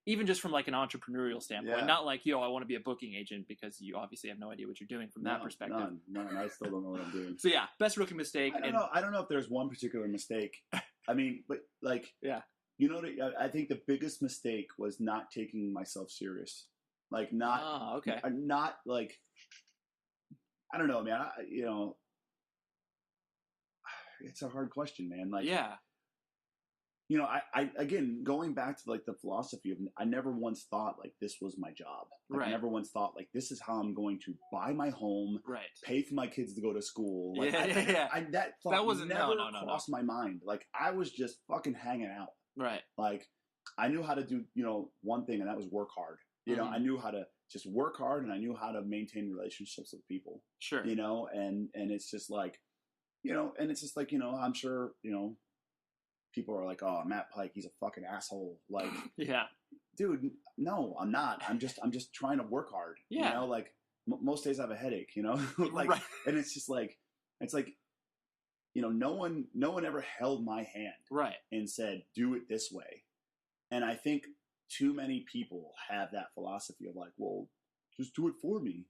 Even just from, like, an entrepreneurial standpoint, not like, I want to be a booking agent, because you obviously have no idea what you're doing from that perspective. None. I still don't know what I'm doing. So yeah, best rookie mistake. I don't know if there's one particular mistake. I mean, but, like, you know, I think the biggest mistake was not taking myself serious. Like, not like, I don't know, man. You know, it's a hard question, man. Like, you know, I again, going back to, like, the philosophy of, I never once thought, like, this was my job. Like, I never once thought, like, this is how I'm going to buy my home, pay for my kids to go to school. Like, that thought wasn't never crossed my mind. Like, I was just fucking hanging out. Right. Like, I knew how to do, you know, one thing, and that was work hard. You know, I knew how to just work hard, and I knew how to maintain relationships with people. Sure. You know, and it's just like, you know, and it's just like, you know, I'm sure, you know, people are like, "Oh, Matt Pike, he's a fucking asshole." Like, yeah, dude, no, I'm not. I'm just trying to work hard. Yeah. You know, like most days I have a headache, you know, like, right. And it's just like, it's like, you know, no one ever held my hand, right, and said, do it this way. And I think too many people have that philosophy of like, well, just do it for me.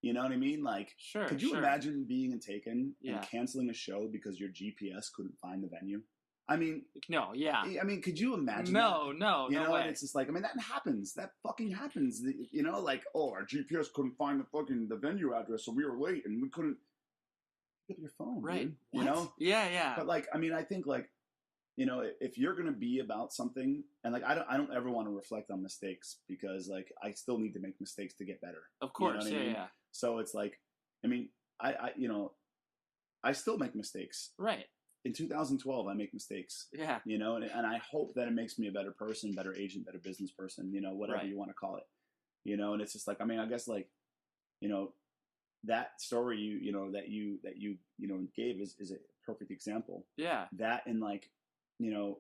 You know what I mean? Like, sure. Could you imagine being in Taken yeah. and canceling a show because your GPS couldn't find the venue? I mean, no, yeah. I mean, could you imagine? No, that? no, you no know, way. And it's just like, I mean, that happens. That fucking happens. You know, like, oh, our GPS couldn't find the venue address, so we were late and we couldn't pick up your phone, right? Dude, you know? Yeah, yeah. But like, I mean, I think like, you know, if you're gonna be about something, and like, I don't ever want to reflect on mistakes because like I still need to make mistakes to get better. Of course, you know what I mean? Yeah. So it's like, I mean, I you know, I still make mistakes. Right. In 2012, I make mistakes. Yeah. You know, and I hope that it makes me a better person, better agent, better business person. You know, whatever you want to call it. You know, and it's just like, I mean, I guess like, you know, that story you know that you gave is a perfect example. Yeah. That and like, you know,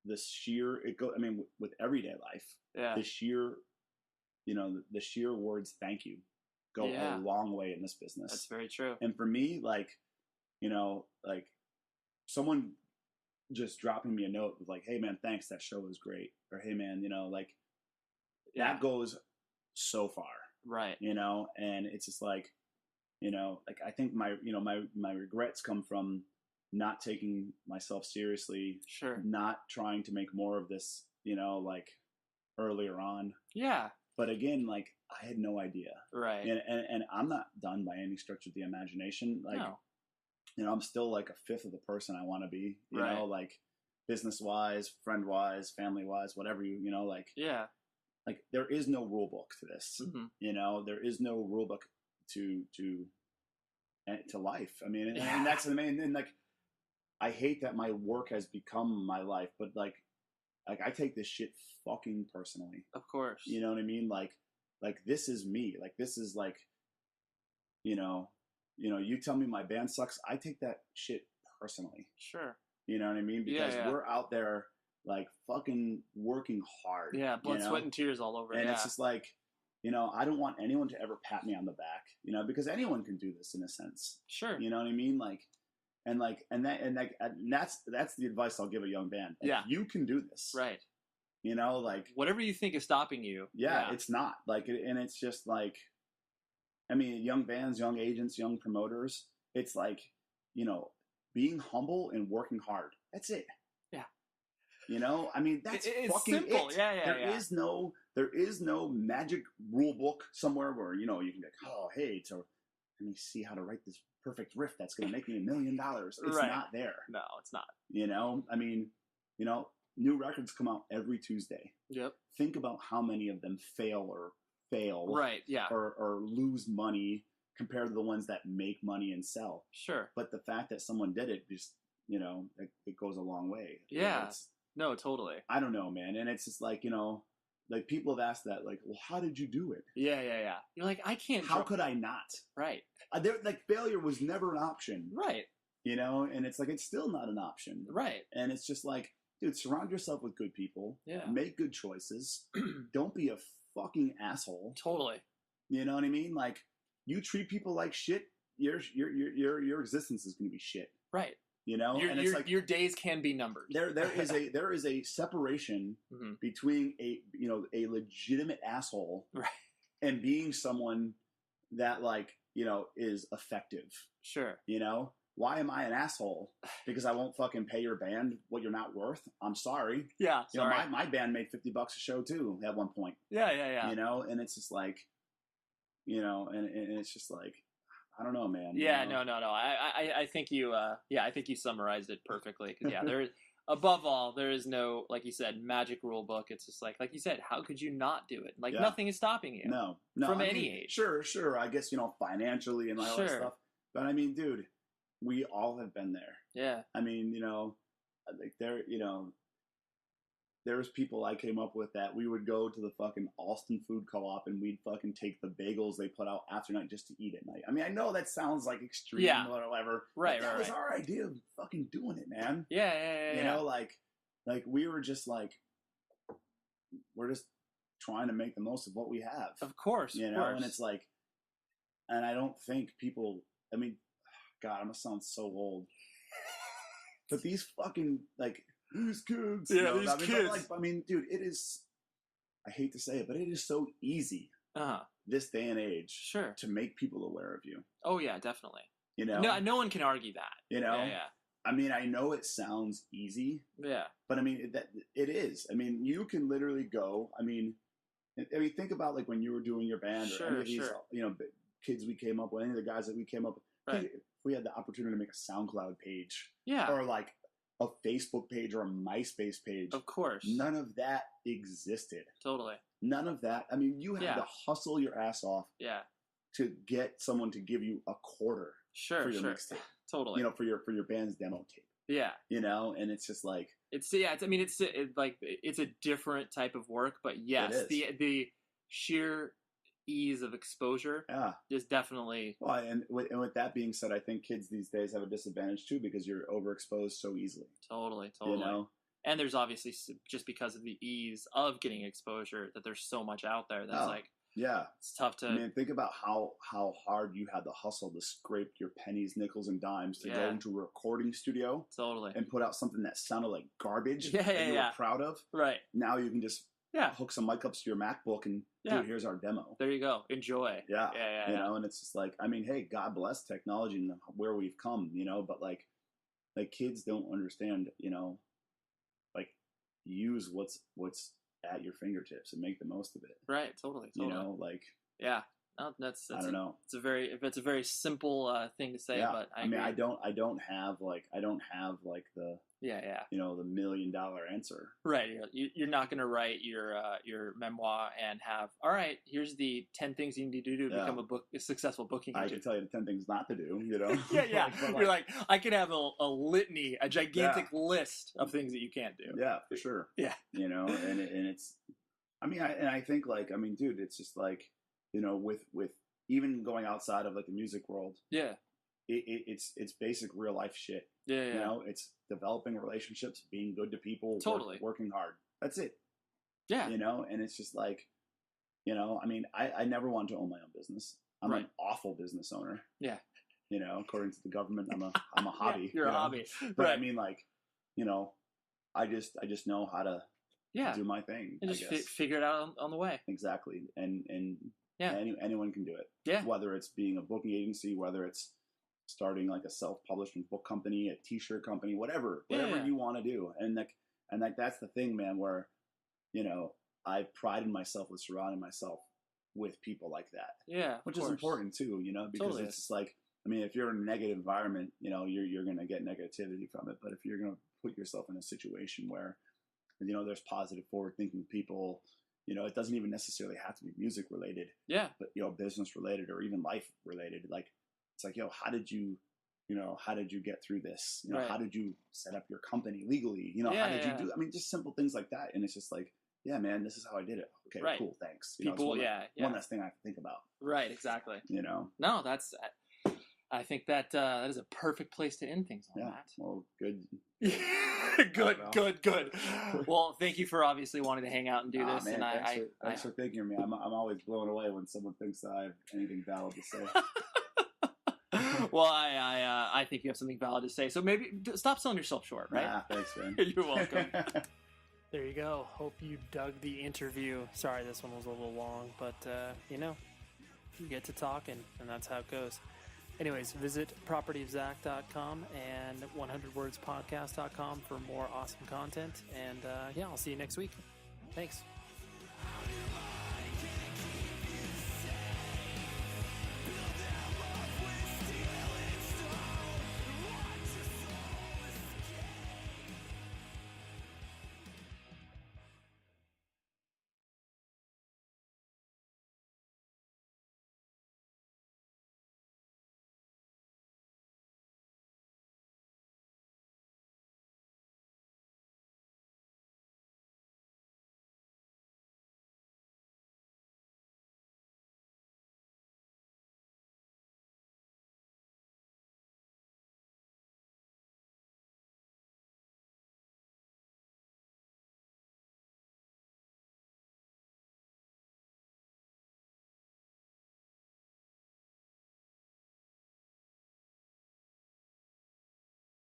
the sheer I mean, with everyday life. Yeah. The sheer, you know, the sheer words "thank you" go a long way in this business. That's very true. And for me, like, you know, like someone just dropping me a note with like, "Hey man, thanks, that show was great," or "Hey man, you know, like that goes so far." Right. You know, and it's just like, you know, like I think my regrets come from not taking myself seriously. Sure. Not trying to make more of this, you know, like earlier on. Yeah. But again, like I had no idea. Right. And I'm not done by any stretch of the imagination. Like, you know, I'm still like a fifth of the person I want to be, you know, like business wise, friend wise, family wise, whatever you know, like, like there is no rule book to this, you know, there is no rule book to life. I mean, and that's the main, and like, I hate that my work has become my life, but like I take this shit fucking personally. Of course. You know what I mean? Like this is me. Like this is like, you know, you tell me my band sucks, I take that shit personally. Sure. You know what I mean? Because we're out there like fucking working hard. Yeah, blood, sweat, and tears all over. And it's just like, you know, I don't want anyone to ever pat me on the back, you know, because anyone can do this in a sense. Sure. You know what I mean? Like, and that's the advice I'll give a young band. Like, you can do this. Right. You know, like whatever you think is stopping you. Yeah. It's not like, and it's just like, I mean, young bands, young agents, young promoters, it's like, you know, being humble and working hard. That's it. Yeah. You know, I mean, that's it's fucking simple. it. There is no magic rule book somewhere where, you know, you can be like, oh, hey, so let me see how to write this perfect riff that's going to make me $1 million. It's not there. No, it's not. You know, I mean, you know, new records come out every Tuesday. Yep. Think about how many of them fail. Right. Yeah. Or lose money compared to the ones that make money and sell. Sure. But the fact that someone did it just, you know, it goes a long way. Yeah. No, totally. I don't know, man. And it's just like, you know, like people have asked that, like, well, how did you do it? Yeah. You're like, I can't. How could I not? Right. Like failure was never an option. Right. You know, and it's like, it's still not an option. Right. And it's just like, dude, surround yourself with good people. Yeah. Make good choices. Don't be a fucking asshole. Totally. You know what I mean? Like, you treat people like shit, your existence is going to be shit. Right. You know, and it's like your days can be numbered. There is a separation between a legitimate asshole and being someone that, like, you know, is effective. Sure. You know, why am I an asshole? Because I won't fucking pay your band what you're not worth. I'm sorry. Yeah. You know, my band made $50 a show too at one point. Yeah. You know, and it's just like, you know, and it's just like, I don't know, man. Yeah, you know? no. I think you, I think you summarized it perfectly. Cause there is, above all, there is no, like you said, magic rule book. It's just like you said, how could you not do it? Like nothing is stopping you. No. From any age. Sure. I guess, you know, financially and all that stuff. But I mean, dude, we all have been there. Yeah. I mean, you know, like there's people I came up with that we would go to the fucking Alston Food Co-op and we'd fucking take the bagels they put out after night just to eat at night. I mean, I know that sounds like extreme or whatever. Right, that was our idea of fucking doing it, man. Yeah. You know, like we were just like, we're just trying to make the most of what we have. Of course, you know, and it's like, and I don't think people. I mean, God, I'm gonna sound so old, but these fucking like these kids, these kids. I mean, dude, it is. I hate to say it, but it is so easy this day and age, to make people aware of you. Oh yeah, definitely. You know, no one can argue that. You know, yeah. I mean, I know it sounds easy. Yeah. But I mean, it is. I mean, you can literally go. I mean, think about like when you were doing your band or any of these, kids we came up with, any of the guys that we came up with. Right. If we had the opportunity to make a SoundCloud page, or like a Facebook page or a MySpace page, of course, none of that existed. Totally. None of that. I mean, you had to hustle your ass off. To get someone to give you a quarter. For your mixtape. Totally. You know, for your band's demo tape. Yeah. You know, and it's just like it's a different type of work, but yes, the sheer ease of exposure is definitely. Well, and with that being said, I think kids these days have a disadvantage too because you're overexposed so easily. Totally. You know? And there's obviously just because of the ease of getting exposure that there's so much out there that's it's tough to. I mean, think about how hard you had to hustle to scrape your pennies, nickels, and dimes to go into a recording studio, and put out something that sounded like garbage that you were proud of. Right now, you can just hook some mic ups to your MacBook and dude, here's our demo. There you go. Enjoy. Yeah. You know, and it's just like, I mean, hey, God bless technology and where we've come. You know, but like kids don't understand. You know, like use what's at your fingertips and make the most of it. Totally. You know, like no, that's I don't know. It's a very simple thing to say, but I mean, I don't have the you know, the $1 million answer. Right. You're not going to write your memoir and have, all right, here's the 10 things you need to do to become a successful booking agent. I can tell you the 10 things not to do, you know? You're like, I could have a litany, a gigantic list of things that you can't do. Yeah, for sure. Yeah. You know, and it's, I mean, I think like, I mean, dude, it's just like, you know, with even going outside of like the music world. Yeah. It's basic real life shit. Yeah. You know, it's developing relationships, being good to people, working hard. That's it. Yeah. You know, and it's just like, you know, I mean, I never wanted to own my own business. I'm an awful business owner. Yeah. You know, according to the government, I'm a hobby. You're a hobby. But I mean, like, you know, I just know how to do my thing. And just figure it out on the way. Exactly. And anyone can do it. Yeah. Whether it's being a booking agency, whether it's starting like a self-publishing book company, a t-shirt company, whatever you want to do. And that's the thing, man, where, you know, I've prided myself with surrounding myself with people like that. Yeah. Which is important too, you know, because it's just like, I mean, if you're in a negative environment, you know, you're going to get negativity from it. But if you're going to put yourself in a situation where, you know, there's positive forward-thinking people, you know, it doesn't even necessarily have to be music related. Yeah. But, you know, business related or even life related. Like, it's like, yo, how did you get through this? You know, how did you set up your company legally? You know, how did you do? I mean, just simple things like that. And it's just like, yeah, man, this is how I did it. Okay, cool, thanks. You People, know, one less thing I have to think about. Right, exactly. You know, no, I think that is a perfect place to end things on that. Well, good. good. Well, thank you for obviously wanting to hang out and do this. Man, and thanks for thinking of me. I'm always blown away when someone thinks that I have anything valid to say. Well, I think you have something valid to say. So maybe stop selling yourself short, right? Thanks, man. You're welcome. There you go. Hope you dug the interview. Sorry, this one was a little long, but you know, you get to talking, and that's how it goes. Anyways, visit propertyofzach.com and 100wordspodcast.com for more awesome content. And I'll see you next week. Thanks.